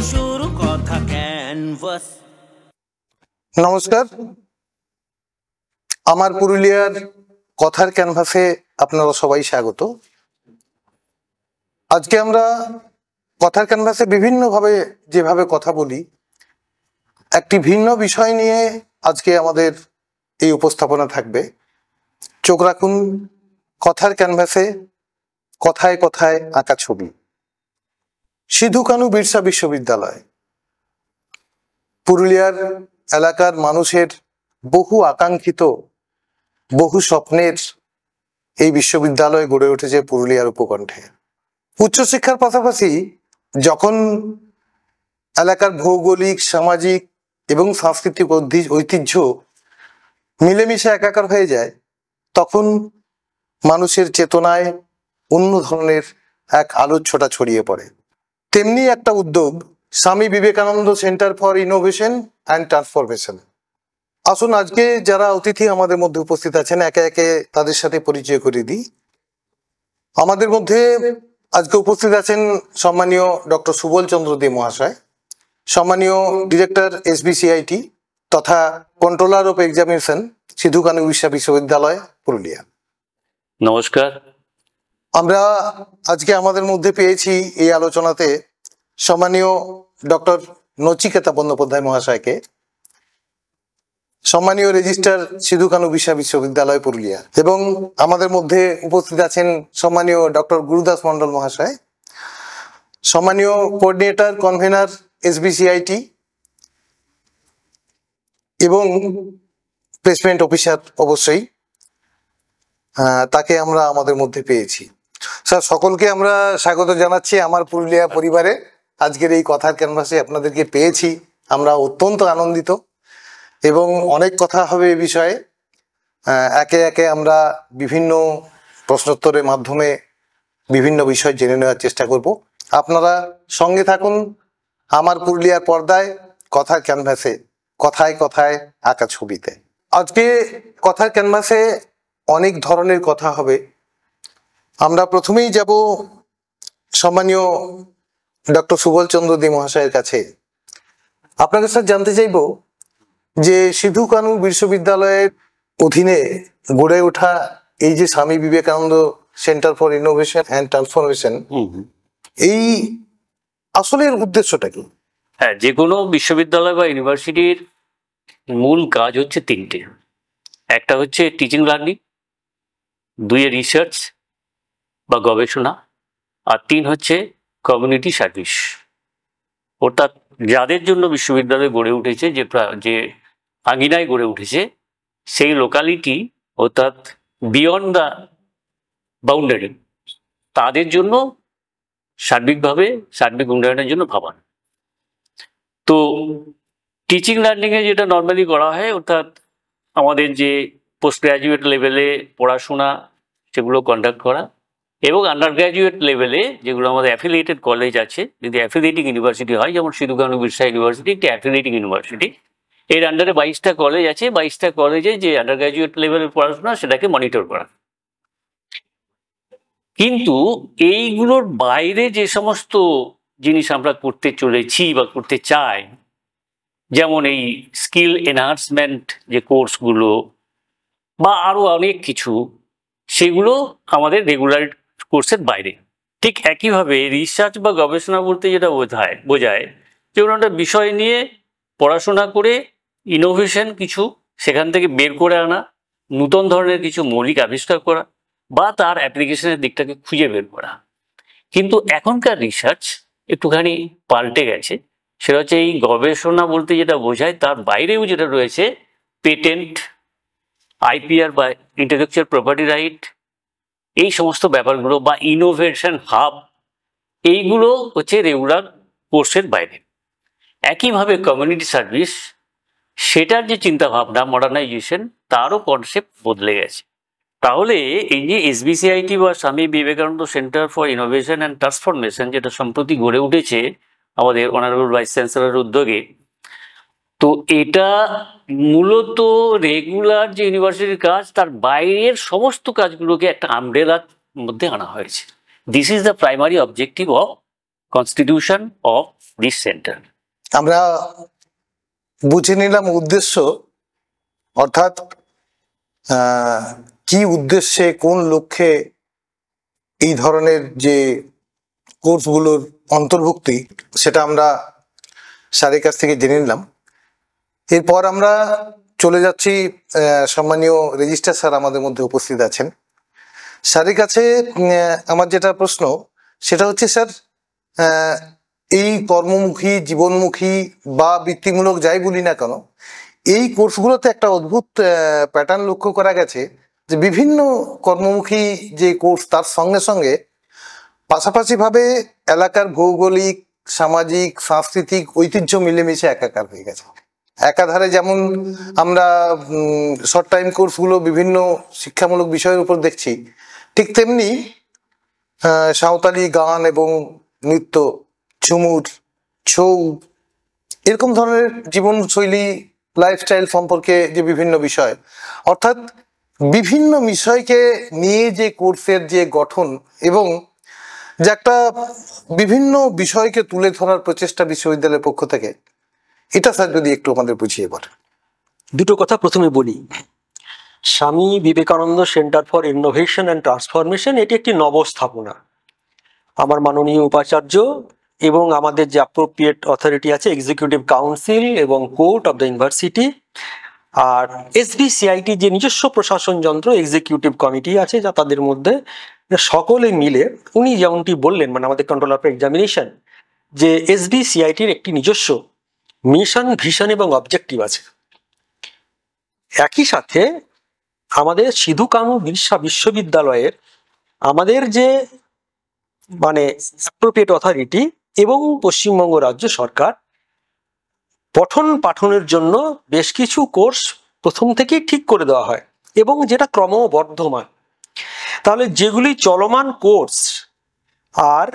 শুরু কথা ক্যানভাস। নমস্কার, আমার পুরুলিয়ার কথার ক্যানভাসে আপনারা সবাই স্বাগত। আজকে আমরা কথার ক্যানভাসে বিভিন্নভাবে যেভাবে কথা বলি, একটি ভিন্ন বিষয় নিয়ে আজকে আমাদের এই উপস্থাপনা থাকবে। চোখ রাখুন কথার ক্যানভাসে, কথায় কথায় আঁকা ছবি। সিধু কানু বিরসা বিশ্ববিদ্যালয় পুরুলিয়ার এলাকার মানুষের বহু আকাঙ্ক্ষিত, বহু স্বপ্নের এই বিশ্ববিদ্যালয় গড়ে উঠেছে পুরুলিয়ার উপকণ্ঠে। উচ্চশিক্ষার পাশাপাশি যখন এলাকার ভৌগোলিক, সামাজিক এবং সাংস্কৃতিক ঐতিহ্য মিলেমিশে একাকার হয়ে যায়, তখন মানুষের চেতনায় অন্য ধরনের এক আলোর ছোটা ছড়িয়ে পড়ে। তেমনি একটা উদ্যোগ Swami Vivekananda centre for innovation and transformation. আসুন আজকে যারা অতিথি আমাদের মধ্যে উপস্থিত আছেন একে একে তাদের সাথে পরিচয় করে দিই। আমাদের মধ্যে আজকে উপস্থিত আছেন সম্মানীয় ডক্টর সুবল চন্দ্র দে মহাশয়, সম্মানীয় ডিরেক্টর SBCIT তথা controller of examination, Sidhu Kanu বিশ্ববিদ্যালয় পুরুলিয়া। নমস্কার। আমরা আজকে আমাদের মধ্যে পেয়েছি এই আলোচনাতে সম্মানীয় ডক্টর নচিকেতা বন্দ্যোপাধ্যায় মহাশয়কে, সম্মানীয় রেজিস্ট্রার সিধু কানু বিশ্ববিদ্যালয় পুরুলিয়া, এবং আমাদের মধ্যে উপস্থিত আছেন সম্মানীয় ডক্টর গুরুদাস মন্ডল মহাশয়, সম্মানীয় কোঅর্ডিনেটর কনভেনার SBCIT এবং প্লেসমেন্ট অফিসার অবশ্যই, তাকে আমরা আমাদের মধ্যে পেয়েছি। স্যার, সকলকে আমরা স্বাগত জানাচ্ছি আমার পুরুলিয়া পরিবারে। আজকের এই কথার ক্যানভাসে আপনাদেরকে পেয়েছি, আমরা অত্যন্ত আনন্দিত এবং অনেক কথা হবে এ বিষয়ে। একে একে আমরা বিভিন্ন প্রশ্নোত্তরের মাধ্যমে বিভিন্ন বিষয় জেনে নেওয়ার চেষ্টা করব। আপনারা সঙ্গে থাকুন আমার পুরুলিয়ার পর্দায়, কথার ক্যানভাসে, কথায় কথায় আঁকা ছবিতে। আজকে কথার ক্যানভাসে অনেক ধরনের কথা হবে। আমরা প্রথমেই যাব সম্মানীয় ডক্টর সুবল চন্দ্র দে মহাশয়ের কাছে। আপনার কাছে জানতে চাইব যে সিধু কানু বিশ্ববিদ্যালয়ের অধীনে গড়ে ওঠা এই যে Swami Vivekananda centre for innovation and transformation, এই আসলের উদ্দেশ্যটা কি? হ্যাঁ, যে কোনো বিশ্ববিদ্যালয় বা ইউনিভার্সিটির মূল কাজ হচ্ছে তিনটে। একটা হচ্ছে টিচিং লার্নিং, দুইয়ে রিসার্চ বা গবেষণা, আর তিন হচ্ছে কমিউনিটি সার্ভিস। অর্থাৎ যাদের জন্য বিশ্ববিদ্যালয় গড়ে উঠেছে, যে আঙিনায় গড়ে উঠেছে, সেই লোকালিটি অর্থাৎ বিয়ন্ড দ্য বাউন্ডারি, তাদের জন্য সার্বিকভাবে সার্বিক উন্নয়নের জন্য ভাবান। তো টিচিং লার্নিংয়ে যেটা নর্মালি করা হয়, অর্থাৎ আমাদের যে পোস্ট গ্র্যাজুয়েট লেভেলে পড়াশোনা সেগুলো কন্ডাক্ট করা, এবং আন্ডার গ্র্যাজুয়েট লেভেলে যেগুলো আমাদের অ্যাফিলিয়েটেড কলেজ আছে, যদি অ্যাফিলিয়েটিং ইউনিভার্সিটি হয়, যেমন সিধু কানু বিরসা ইউনিভার্সিটি একটি অ্যাফিলিয়েটিং ইউনিভার্সিটি, এর আন্ডারে 22টা কলেজ আছে। 22টা কলেজে যে আন্ডার গ্র্যাজুয়েট লেভেলের পড়াশোনা সেটাকে মনিটর করা। কিন্তু এইগুলোর বাইরে যে সমস্ত জিনিস আমরা করতে চলেছি বা করতে চাই, যেমন এই স্কিল এনহান্সমেন্ট যে কোর্সগুলো বা আরও অনেক কিছু, সেগুলো আমাদের রেগুলার কোর্সের বাইরে। ঠিক একইভাবে রিসার্চ বা গবেষণা বলতে যেটা বোঝায় যে কোনো একটা বিষয় নিয়ে পড়াশোনা করে ইনোভেশন কিছু সেখান থেকে বের করে আনা, নতুন ধরনের কিছু মৌলিক আবিষ্কার করা বা তার অ্যাপ্লিকেশনের দিকটাকে খুঁজে বের করা। কিন্তু এখনকার রিসার্চ একটুখানি পাল্টে গেছে। সেটা হচ্ছে এই গবেষণা বলতে যেটা বোঝায় তার বাইরেও যেটা রয়েছে পেটেন্ট, IPR বা ইন্টেলেকচুয়াল প্রপার্টি রাইট, এই সমস্ত ব্যাপারগুলো বা ইনোভেশন হাব, এইগুলো হচ্ছে রেগুলার কোর্সের বাইরে। একইভাবে কমিউনিটি সার্ভিস, সেটার যে চিন্তাভাবনা মডার্নাইজেশন, তারও কনসেপ্ট বদলে গেছে। তাহলে এই যে SBCIT বা Swami Vivekananda centre for innovation and transformation, যেটা সম্প্রতি গড়ে উঠেছে আমাদের অনারেবল ভাইস চ্যান্সেলরের উদ্যোগে, তো এটা মূলত রেগুলার যে ইউনিভার্সিটির কাজ, তার বাইরের সমস্ত কাজগুলোকে একটা আমব্রেলার মধ্যে আনা হয়েছে। This is the primary objective of constitution of this center. আমরা বুঝে নিলাম উদ্দেশ্য, অর্থাৎ কি উদ্দেশ্যে কোন লক্ষ্যে এই ধরনের যে কোর্সগুলোর অন্তর্ভুক্তি সেটা আমরা স্যারের কাছ থেকে জেনে নিলাম। এরপর আমরা চলে যাচ্ছি, সম্মানীয় রেজিস্ট্রার স্যার আমাদের মধ্যে উপস্থিত আছেন। স্যারের কাছে আমার যেটা প্রশ্ন সেটা হচ্ছে, স্যার এই কর্মমুখী, জীবনমুখী বা বৃত্তিমূলক যাই বলি না কেন, এই কোর্সগুলোতে একটা অদ্ভুত প্যাটার্ন লক্ষ্য করা গেছে যে বিভিন্ন কর্মমুখী যে কোর্স তার সঙ্গে সঙ্গে পাশাপাশিভাবে এলাকার ভৌগোলিক, সামাজিক, সাংস্কৃতিক ঐতিহ্য মিলেমিশে একাকার হয়ে গেছে। একাধারে যেমন আমরা শর্ট টাইম কোর্সগুলো বিভিন্ন শিক্ষামূলক বিষয়ের উপর দেখছি, ঠিক তেমনি সাঁওতালি গান এবং নৃত্য, ঝুমুর, ছৌ, এরকম ধরনের জীবনশৈলী, লাইফস্টাইল সম্পর্কে যে বিভিন্ন বিষয়, অর্থাৎ বিভিন্ন বিষয়কে নিয়ে যে কোর্সের যে গঠন এবং যে একটা বিভিন্ন বিষয়কে তুলে ধরার প্রচেষ্টা বিশ্ববিদ্যালয়ের পক্ষ থেকে, এটা স্যার যদি একটু আমাদের বুঝিয়ে বলেন। দুটো কথা প্রথমে বলি। Swami Vivekananda centre for innovation and transformation এটি একটি নবস্থাপনা। আমার মাননীয় উপাচার্য এবং আমাদের যে অ্যাপ্রোপ্রিয়েট অথরিটি আছে, এক্সিকিউটিভ কাউন্সিল এবং কোর্ট অফ দ্য ইউনিভার্সিটি, আর এসবিসিআইটি যে নিজস্ব প্রশাসন যন্ত্র, এক্সিকিউটিভ কমিটি আছে, যা তাদের মধ্যে সকলে মিলে উনি যেমনটি বললেন, মানে আমাদের কন্ট্রোল অফ এক্সামিনেশন, যে এসবিসিআইটির একটি নিজস্ব মিশন, ভিশন এবং অবজেক্টিভ আছে। একই সাথে আমাদের সিধু কানু বিরসা বিশ্ববিদ্যালয়ের আমাদের যে মানে অ্যাপ্রোপ্রিয়েট অথরিটি এবং পশ্চিমবঙ্গ রাজ্য সরকার পঠন পাঠনের জন্য বেশ কিছু কোর্স প্রথম থেকেই ঠিক করে দেওয়া হয় এবং যেটা ক্রমবর্ধমান। তাহলে যেগুলি চলমান কোর্স আর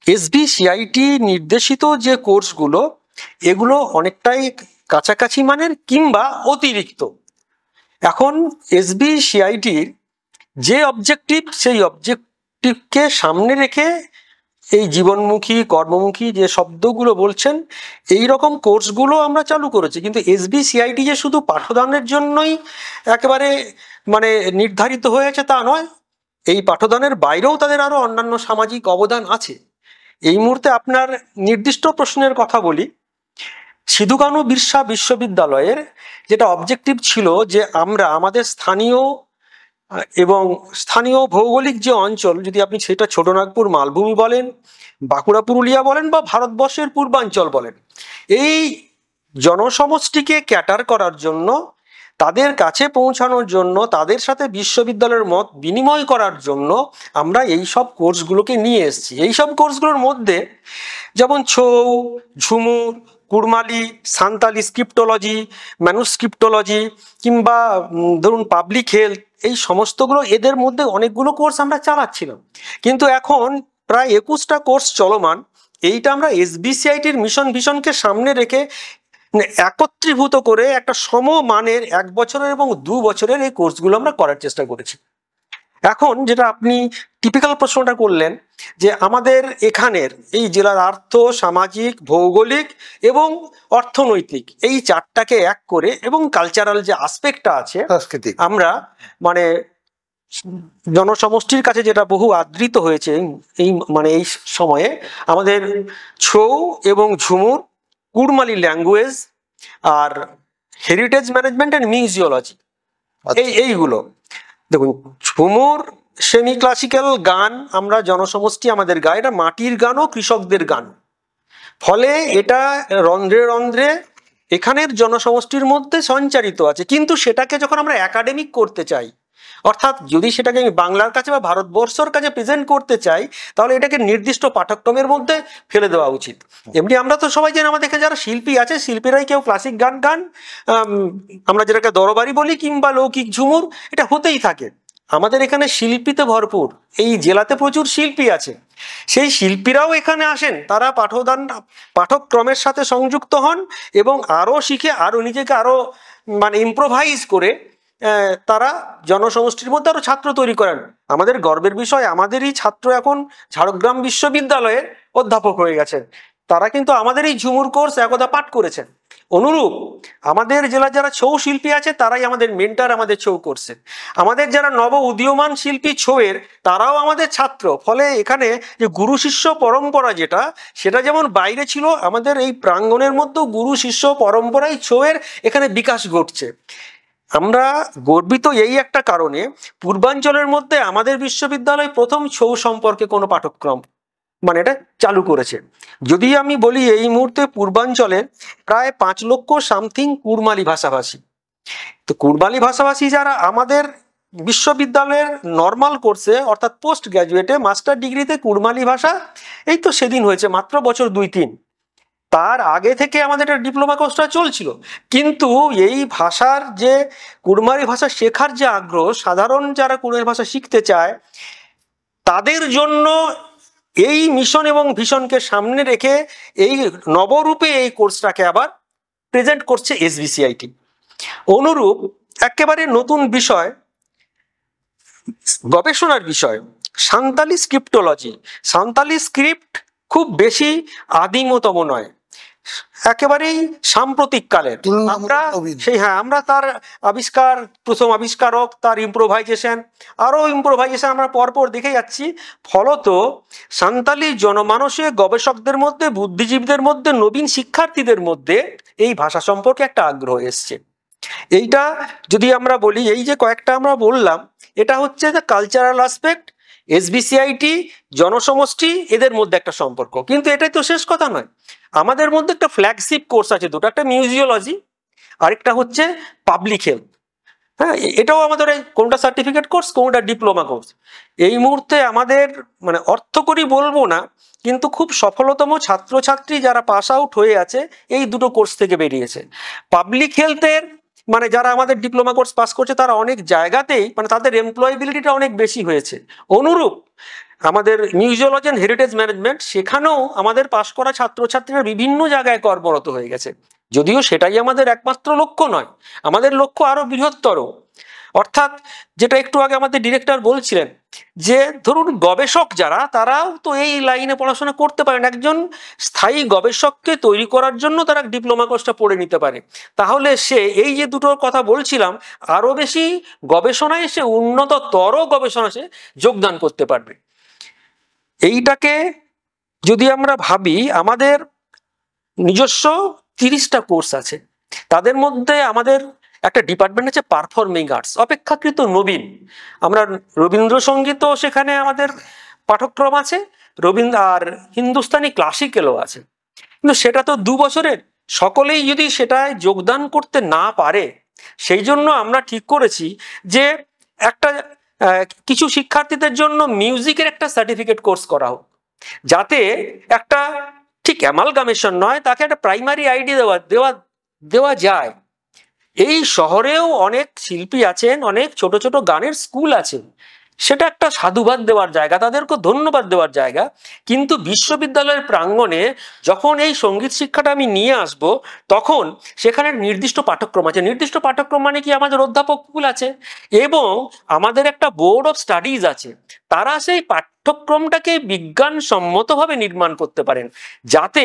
এসবিসিআইটি নির্দেশিত যে কোর্সগুলো, এগুলো অনেকটাই কাছাকাছি মানের কিংবা অতিরিক্ত। এখন এসবিসিআইটির যে অবজেক্টিভ, সেই অবজেক্টিভকে সামনে রেখে এই জীবনমুখী, কর্মমুখী যে শব্দগুলো বলছেন, এই রকম কোর্সগুলো আমরা চালু করেছি। কিন্তু এসবিসিআইটি যে শুধু পাঠদানের জন্যই একেবারে মানে নির্ধারিত হয়েছে তা নয়, এই পাঠদানের বাইরেও তাদের আরো অন্যান্য সামাজিক অবদান আছে। এই মুহূর্তে আপনার নির্দিষ্ট প্রশ্নের কথা বলি। সিধু কানু বিরসা বিশ্ববিদ্যালয়ের যেটা অবজেক্টিভ ছিল যে আমরা আমাদের স্থানীয় এবং স্থানীয় ভৌগোলিক যে অঞ্চল, যদি আপনি সেটা ছোটনাগপুর মালভূমি বলেন, বাঁকুড়া পুরুলিয়া বলেন বা ভারতবর্ষের পূর্বাঞ্চল বলেন, এই জনসমষ্টিকে ক্যাটার করার জন্য, তাদের কাছে পৌঁছানোর জন্য, তাদের সাথে বিশ্ববিদ্যালয়ের মত বিনিময় করার জন্য আমরা এই সব কোর্সগুলোকে নিয়ে এসেছি। এই সব কোর্সগুলোর মধ্যে যেমন ছৌ, ঝুমুর, কুড়মালি, সান্তালি স্ক্রিপ্টোলজি, ম্যানুস্ক্রিপ্টোলজি কিংবা ধরুন পাবলিক হেলথ, এই সমস্তগুলো, এদের মধ্যে অনেকগুলো কোর্স আমরা চালাচ্ছিলাম। কিন্তু এখন প্রায় 21টা কোর্স চলমান। এইটা আমরা এসবিসিআইটির মিশন ভিশনকে সামনে রেখে একত্রীভূত করে একটা সমমানের 1 বছরের এবং 2 বছরের এই কোর্সগুলো আমরা করার চেষ্টা করেছি। এখন যেটা আপনি টিপিক্যাল প্রশ্নটা করলেন যে আমাদের এখানের এই জেলার আর্থ, সামাজিক, ভৌগোলিক এবং অর্থনৈতিক, এই 4টাকে এক করে এবং কালচারাল যে আসপেক্টটা আছে, আমরা মানে জনসমষ্টির কাছে যেটা বহু আদৃত হয়েছে এই মানে এই সময়ে, আমাদের ছৌ এবং ঝুমুর, কুড়মালি ল্যাঙ্গুয়েজ আর হেরিটেজ ম্যানেজমেন্ট অ্যান্ড মিউজিওলজি, এইগুলো দেখুন। ঝুমুর সেমি ক্লাসিক্যাল গান আমরা জনসমষ্টি আমাদের গায়, এটা মাটির গান ও কৃষকদের গান। ফলে এটা রন্ধ্রে রন্ধ্রে এখানের জনসমষ্টির মধ্যে সঞ্চারিত আছে। কিন্তু সেটাকে যখন আমরা একাডেমিক করতে চাই, অর্থাৎ যদি সেটাকে আমি বাংলার কাছে বা ভারতবর্ষের কাছে প্রেজেন্ট করতে চাই, তাহলে এটাকে নির্দিষ্ট পাঠ্যক্রমের মধ্যে ফেলে দেওয়া উচিত। এমনি আমরা তো সবাই জানি আমাদের এখানে যারা শিল্পী আছে, শিল্পীরাই কেউ ক্লাসিক গান গান, আমরা যেটাকে দরবারি বলি, কিংবা লৌকিক ঝুমুর, এটা হতেই থাকে। আমাদের এখানে শিল্পীতে ভরপুর, এই জেলাতে প্রচুর শিল্পী আছে। সেই শিল্পীরাও এখানে আসেন, তারা পাঠক্রমের সাথে সংযুক্ত হন এবং আরও শিখে, আরও নিজেকে আরও মানে ইম্প্রোভাইজ করে তারা জনসমষ্টির মধ্যে আরো ছাত্র তৈরি করেন। আমাদের গর্বের বিষয়, আমাদেরই ছাত্র এখন ঝাড়গ্রাম বিশ্ববিদ্যালয়ের অধ্যাপক হয়ে গেছেন। তারা কিন্তু আমাদের এই ঝুমুর কোর্স একদা পাঠ করেছেন। অনুরূপ আমাদের জেলার যারা ছৌ শিল্পী আছে তারাই আমাদের মেন্টার আমাদের ছৌ কোর্সে। আমাদের যারা নব উদীয়মান শিল্পী ছৌয়ের তারাও আমাদের ছাত্র। ফলে এখানে যে গুরু শিষ্য পরম্পরা যেটা, সেটা যেমন বাইরে ছিল, আমাদের এই প্রাঙ্গণের মধ্যেও গুরু শিষ্য পরম্পরায় ছৌয়ের এখানে বিকাশ ঘটছে। আমরা গর্বিত এই একটা কারণে, পূর্বাঞ্চলের মধ্যে আমাদের বিশ্ববিদ্যালয় প্রথম ছৌ সম্পর্কে কোনো পাঠ্যক্রম মানে এটা চালু করেছে। যদি আমি বলি এই মুহূর্তে পূর্বাঞ্চলে প্রায় 5 লক্ষ সামথিং কুড়মালি ভাষাভাষী। তো কুড়মালি ভাষাভাষী যারা আমাদের বিশ্ববিদ্যালয়ের নর্মাল কোর্সে অর্থাৎ পোস্ট গ্র্যাজুয়েটে মাস্টার ডিগ্রিতে কুড়মালি ভাষা এই তো সেদিন হয়েছে, মাত্র বছর 2-3। তার আগে থেকে আমাদের একটা ডিপ্লোমা কোর্সটা চলছিল। কিন্তু এই ভাষার যে কুড়মালি ভাষা শেখার যে আগ্রহ, সাধারণ যারা কুড়মালি ভাষা শিখতে চায় তাদের জন্য এই মিশন এবং ভিশনকে সামনে রেখে এই নবরূপে এই কোর্সটাকে আবার প্রেজেন্ট করছে এসবিসিআইটি। অনুরূপ একেবারে নতুন বিষয়, গবেষণার বিষয় সাঁওতালি স্ক্রিপ্টোলজি। সাঁওতালি স্ক্রিপ্ট খুব বেশি আদিমতম নয়, একেবারেই সাম্প্রতিক কালের। আমরা আমরা তার আবিষ্কার, প্রথম আবিষ্কারক, তার ইম্প্রোভাইজেশন, আরো ইম্প্রোভাইজেশন আমরা পরপর দেখে যাচ্ছি। ফলত সাঁওতালি জনমানসে, গবেষকদের মধ্যে, বুদ্ধিজীবীদের মধ্যে, নবীন শিক্ষার্থীদের মধ্যে এই ভাষা সম্পর্কে একটা আগ্রহ এসছে। এইটা যদি আমরা বলি, এই যে কয়েকটা আমরা বললাম, এটা হচ্ছে যে কালচারাল আসপেক্ট, এসবিসিআইটি, জনসমষ্টি, এদের মধ্যে একটা সম্পর্ক। কিন্তু এটাই তো শেষ কথা নয়। আমাদের মধ্যে একটা ফ্ল্যাগশিপ কোর্স আছে দুটো, একটা মিউজিওলজি, আরেকটা হচ্ছে পাবলিক হেলথ। হ্যাঁ, এটাও আমাদের কোনটা সার্টিফিকেট কোর্স, কোনটা ডিপ্লোমা কোর্স। এই মুহূর্তে আমাদের মানে অর্থকরী বলবো না, কিন্তু খুব সফলতম ছাত্রছাত্রী যারা পাস আউট হয়ে আছে এই দুটো কোর্স থেকে বেরিয়েছে। পাবলিক হেলথের মানে যারা আমাদের ডিপ্লোমা কোর্স পাস করছে তারা অনেক জায়গাতেই মানে তাদের এমপ্লয়েবিলিটিটা অনেক বেশি হয়েছে। অনুরূপ আমাদের মিউজিওলজি অ্যান্ড হেরিটেজ ম্যানেজমেন্ট, সেখানেও আমাদের পাশ করা ছাত্রছাত্রীরা বিভিন্ন জায়গায় কর্মরত হয়ে গেছে। যদিও সেটাই আমাদের একমাত্র লক্ষ্য নয়, আমাদের লক্ষ্য আরো বৃহত্তর। অর্থাৎ যেটা একটু আগে আমাদের ডিরেক্টর বলছিলেন যে ধরুন গবেষক যারা, তারাও তো এই লাইনে পড়াশোনা করতে পারেন। একজন স্থায়ী গবেষককে তৈরি করার জন্য তারা ডিপ্লোমা কোর্সটা পড়ে নিতে পারে। তাহলে সে এই যে দুটোর কথা বলছিলাম, আরো বেশি গবেষণায় সে উন্নততর গবেষণায় সে যোগদান করতে পারবে। এইটাকে যদি আমরা ভাবি, আমাদের নিজস্ব 30টা কোর্স আছে। তাদের মধ্যে আমাদের একটা ডিপার্টমেন্ট আছে পারফর্মিং আর্টস, অপেক্ষাকৃত নবীন। আমরা রবীন্দ্রসঙ্গীতও সেখানে আমাদের পাঠ্যক্রম আছে, আর হিন্দুস্তানি ক্লাসিক্যালও আছে। কিন্তু সেটা তো 2 বছরের, সকলেই যদি সেটায় যোগদান করতে না পারে, সেই জন্য আমরা ঠিক করেছি যে একটা কিছু শিক্ষার্থীদের জন্য মিউজিকের একটা সার্টিফিকেট কোর্স করা হোক, যাতে একটা ঠিক অ্যামালগামেশন নয়, তাকে একটা প্রাইমারি আইডিয়া দেওয়া যায়। এই শহরেও অনেক শিল্পী আছেন, অনেক ছোট ছোট গানের স্কুল আছে, সেটা একটা সাধুবাদ দেওয়ার জায়গা, তাদেরকে ধন্যবাদ দেওয়ার জায়গা। কিন্তু বিশ্ববিদ্যালয়ের প্রাঙ্গণে যখন এই সঙ্গীত শিক্ষাটা আমি নিয়ে আসব, তখন সেখানে নির্দিষ্ট পাঠ্যক্রম আছে। নির্দিষ্ট পাঠ্যক্রম মানে কি, আমাদের অধ্যাপকগুলো আছে এবং আমাদের একটা বোর্ড অফ স্টাডিজ আছে। তারা সেই পাঠ্যক্রমটাকে বিজ্ঞানসম্মতভাবে নির্মাণ করতে পারেন, যাতে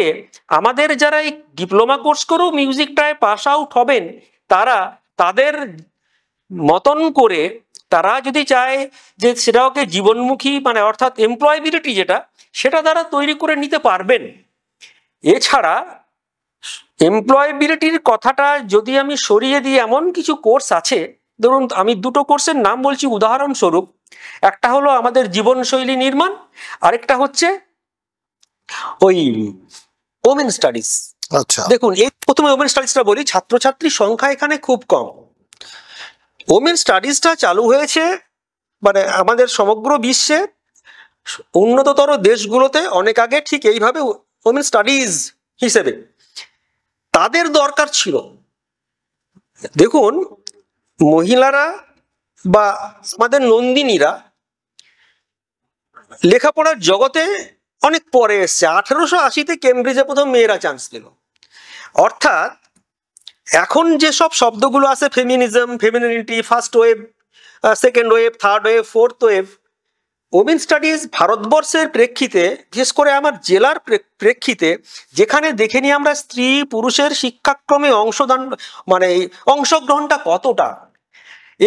আমাদের যারা এই ডিপ্লোমা কোর্স করেও মিউজিকটায় পাস আউট হবেন, তারা তাদের মতন করে, তারা যদি চায় যে সেটাকে জীবনমুখী মানে অর্থাৎ এমপ্লয়েবিলিটি যেটা, সেটা তারা তৈরি করে নিতে পারবেন। এছাড়া এমপ্লয়েবিলিটির কথাটা যদি আমি সরিয়ে দিই, এমন কিছু কোর্স আছে, ধরুন আমি দুটো কোর্সের নাম বলছি উদাহরণস্বরূপ। একটা হলো আমাদের জীবনশৈলী নির্মাণ, আরেকটা হচ্ছে ওই ওমেন স্টাডিজ। আচ্ছা, দেখুন এই প্রথমে ওমেন স্টাডিজটা বলি, ছাত্রছাত্রীর সংখ্যা এখানে খুব কম। ওমেন স্টাডিজটা চালু হয়েছে মানে আমাদের সমগ্র বিশ্বে উন্নততর দেশগুলোতে অনেক আগে, ঠিক এইভাবে ওমেন স্টাডিজ হিসেবে তাদের দরকার ছিল। দেখুন মহিলারা বা আমাদের নন্দিনীরা লেখাপড়ার জগতে অনেক পরে এসছে। 1880-তে কেমব্রিজে প্রথম মেয়েরা চান্স পেল। অর্থাৎ এখন যেসব শব্দগুলো আছে, feminism, femininity, first wave, second wave, third wave, fourth wave, women studies ভারতবর্ষের প্রেক্ষিতে, বিশেষ করে আমার জেলার প্রেক্ষিতে, যেখানে দেখে নিই আমরা স্ত্রী পুরুষের শিক্ষাক্রমে অংশদান মানে অংশগ্রহণটা কতটা,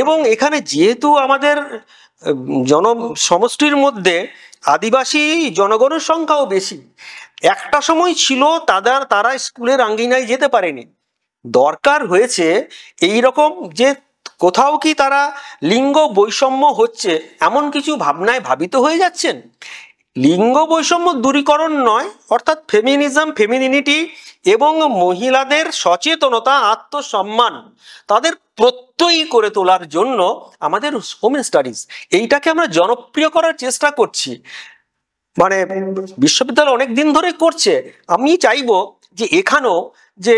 এবং এখানে যেহেতু আমাদের সমষ্টির মধ্যে আদিবাসী জনগণের সংখ্যাও বেশি, একটা সময় ছিল তারা স্কুলের আঙ্গিনায় যেতে পারেনি। দরকার হয়েছে এই রকম যে কোথাও কি তারা লিঙ্গ বৈষম্য হচ্ছে এমন কিছু ভাবনায় ভাবিত হয়ে যাচ্ছেন। লিঙ্গ বৈষম্য দূরীকরণ নয়, অর্থাৎ ফেমিনিজম, ফেমিনিটি এবং মহিলাদের সচেতনতা, আত্মসম্মান, তাদের প্রত্যয়ী করে তোলার জন্য আমাদের ওমেন স্টাডিজ এইটাকে আমরা জনপ্রিয় করার চেষ্টা করছি। মানে বিশ্ববিদ্যালয় অনেক দিন ধরে করছে। আমি চাইবো যে এখানেও যে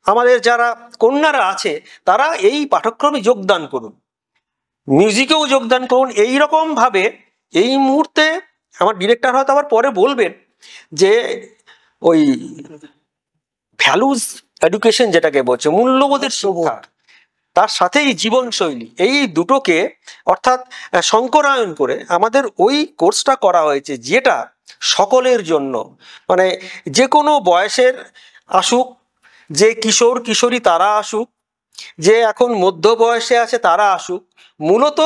আমাদের যারা কন্যারা আছে তারা এই পাঠ্যক্রমে যোগদান করুন, মিউজিকেও যোগদান করুন। এই রকম ভাবে এই মুহূর্তে আমার ডিরেক্টর হয়তো আবার পরে বলবেন যে ওই ভ্যালুজ এডুকেশন যেটাকে বলছে, মূল্যবোধের শিক্ষা, তার সাথেই জীবনশৈলী, এই দুটোকে অর্থাৎ সংকরায়ন করে আমাদের ওই কোর্সটা করা হয়েছে, যেটা সকলের জন্য, মানে যে কোনো বয়সের আসুক, যে কিশোর কিশোরী তারা আসুক, যে এখন মধ্য বয়সে আছে তারা আসুক, মূলত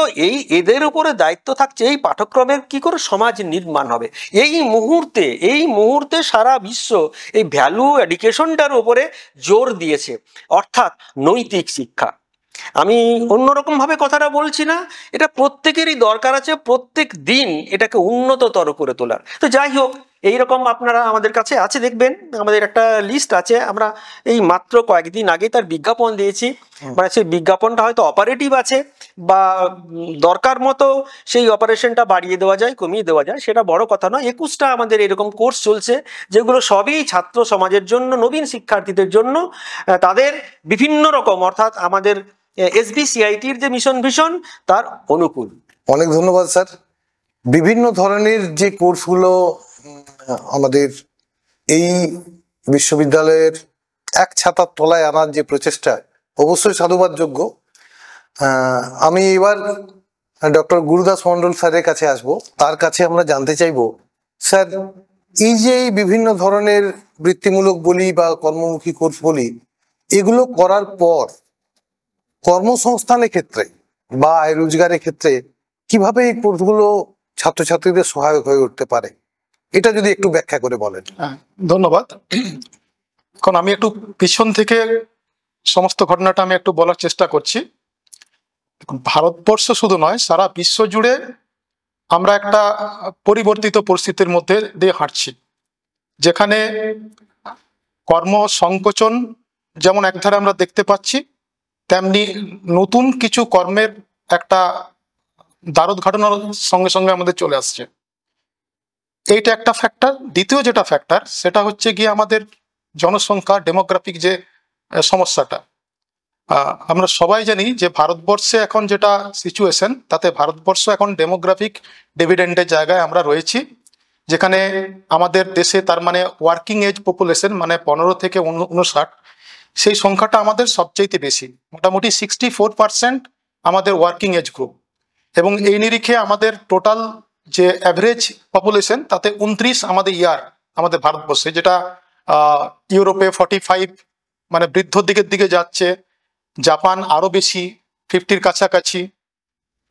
এদের উপরে দায়িত্ব থাকছে এই পাঠ্যক্রমের কি করে সমাজ নির্মাণ হবে। এই মুহূর্তে সারা বিশ্ব এই ভ্যালু এডুকেশনটার উপরে জোর দিয়েছে, অর্থাৎ নৈতিক শিক্ষা। আমি অন্যরকম ভাবে কথাটা বলছি না, এটা প্রত্যেকেরই দরকার আছে, প্রত্যেক দিন এটাকে উন্নততর করে তোলার। তো যাই হোক, এইরকম আপনারা আমাদের কাছে আছে, দেখবেন আমাদের একটা লিস্ট আছে, আমরা এই মাত্র কয়েকদিন আগে তার বিজ্ঞাপন দিয়েছি। মানে সেই বিজ্ঞাপনটা হয়তো অপারেটিভ আছে বা দরকার মতো সেই অপারেশনটা বাড়িয়ে দেওয়া যায়, কমিয়ে দেওয়া যায়, সেটা বড় কথা নয়। 21টা আমাদের এরকম কোর্স চলছে, যেগুলো সবই ছাত্র সমাজের জন্য, নবীন শিক্ষার্থীদের জন্য, তাদের বিভিন্ন রকম, অর্থাৎ আমাদের SBCITর যে মিশন ভিশন তার অনুকূল। অনেক ধন্যবাদ স্যার। বিভিন্ন ধরনের যে কোর্সগুলো আমাদের এই বিশ্ববিদ্যালয়ের এক ছাতার তলায় আনার যে প্রচেষ্টা, অবশ্যই সাধুবাদযোগ্য। আমি এবার ডক্টর গুরুদাস মন্ডল স্যারের কাছে আসব। তার কাছে আমরা জানতে চাইব, স্যার এই যে বিভিন্ন ধরনের বৃত্তিমূলক বলি বা কর্মমুখী কোর্স বলি, এগুলো করার পর কর্মসংস্থানের ক্ষেত্রে বা আয় রোজগারের ক্ষেত্রে কিভাবে এই কোর্সগুলো ছাত্রছাত্রীদের সহায়ক হয়ে উঠতে পারে, এটা যদি একটু ব্যাখ্যা করে বলেন। ধন্যবাদ। এখন আমি একটু পিছন থেকে সমস্ত ঘটনাটা আমি একটু বলার চেষ্টা করছি। ভারতবর্ষ শুধু নয়, সারা বিশ্ব জুড়ে আমরা একটা পরিবর্তিত পরিস্থিতির মধ্যে দিয়ে হাঁটছি, যেখানে কর্ম সংকোচন যেমন একধারে আমরা দেখতে পাচ্ছি, তেমনি নতুন কিছু কর্মের একটা দ্বারোদ্ঘাটনের সঙ্গে সঙ্গে আমাদের চলে আসছে। এইটা একটা ফ্যাক্টর। দ্বিতীয় যেটা ফ্যাক্টর, সেটা হচ্ছে গিয়ে আমাদের জনসংখ্যা, ডেমোগ্রাফিক যে সমস্যাটা। আমরা সবাই জানি যে ভারতবর্ষে এখন যেটা সিচুয়েশন, তাতে ভারতবর্ষ এখন ডেমোগ্রাফিক ডিভিডেন্ডের জায়গায় আমরা রয়েছি, যেখানে আমাদের দেশে তার মানে ওয়ার্কিং এজ পপুলেশন, মানে 15 থেকে 59, সেই সংখ্যাটা আমাদের সবচেয়ে বেশি, মোটামুটি 64% আমাদের ওয়ার্কিং এজ গ্রুপ। এবং এই নিরিখে আমাদের টোটাল যে অ্যাভারেজ পপুলেশন, তাতে 29 আমাদের আমাদের ভারতবর্ষে, যেটা ইউরোপে 45, মানে বৃদ্ধর দিকে যাচ্ছে। জাপান আরো বেশি, 50-র কাছাকাছি।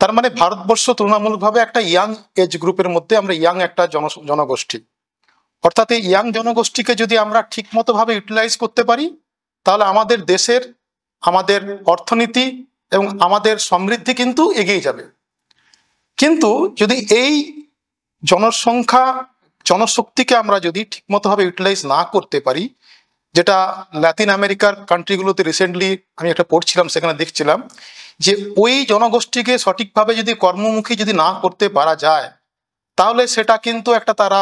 তার মানে ভারতবর্ষ তুলনামূলকভাবে একটা ইয়াং এজ গ্রুপের মধ্যে আমরা ইয়াং একটা জনগোষ্ঠী। অর্থাৎ এই ইয়াং জনগোষ্ঠীকে যদি আমরা ঠিক মতো ভাবে ইউটিলাইজ করতে পারি, তাহলে আমাদের দেশের, আমাদের অর্থনীতি এবং আমাদের সমৃদ্ধি কিন্তু এগিয়ে যাবে। কিন্তু যদি এই জনশক্তিকে আমরা যদি ঠিকমতো ভাবে ইউটিলাইজ না করতে পারি, যেটা লাতিন আমেরিকার কান্ট্রিগুলোতে রিসেন্টলি আমি একটা পড়ছিলাম, সেখানে দেখছিলাম যে ওই জনগোষ্ঠীকে সঠিকভাবে যদি কর্মমুখী যদি না করতে পারা যায়, তাহলে সেটা কিন্তু একটা তারা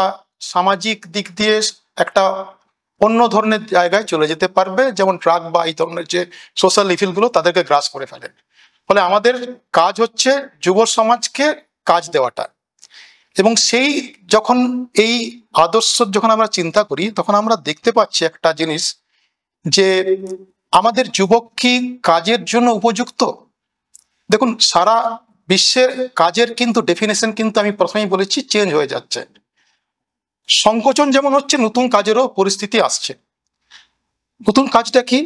সামাজিক দিক দিয়ে একটা অন্য ধরনের জায়গায় চলে যেতে পারবে, যেমন ড্রাগ বা এই ধরনের যে সোশ্যাল ইভিলগুলো তাদেরকে গ্রাস করে ফেলে। ফলে আমাদের কাজ হচ্ছে যুব সমাজকে কাজ দেওয়াটা। এবং সেই যখন এই আদর্শ যখন আমরা চিন্তা করি, তখন আমরা দেখতে পাচ্ছি একটা জিনিস, যে আমাদের যুবক কি কাজের জন্য উপযুক্ত? দেখুন, সারা বিশ্বের কাজের কিন্তু ডেফিনেশন কিন্তু আমি প্রথমেই বলেছি চেঞ্জ হয়ে যাচ্ছে। সংকোচন যেমন হচ্ছে, নতুন কাজেরও পরিস্থিতি আসছে। নতুন কাজটা কি,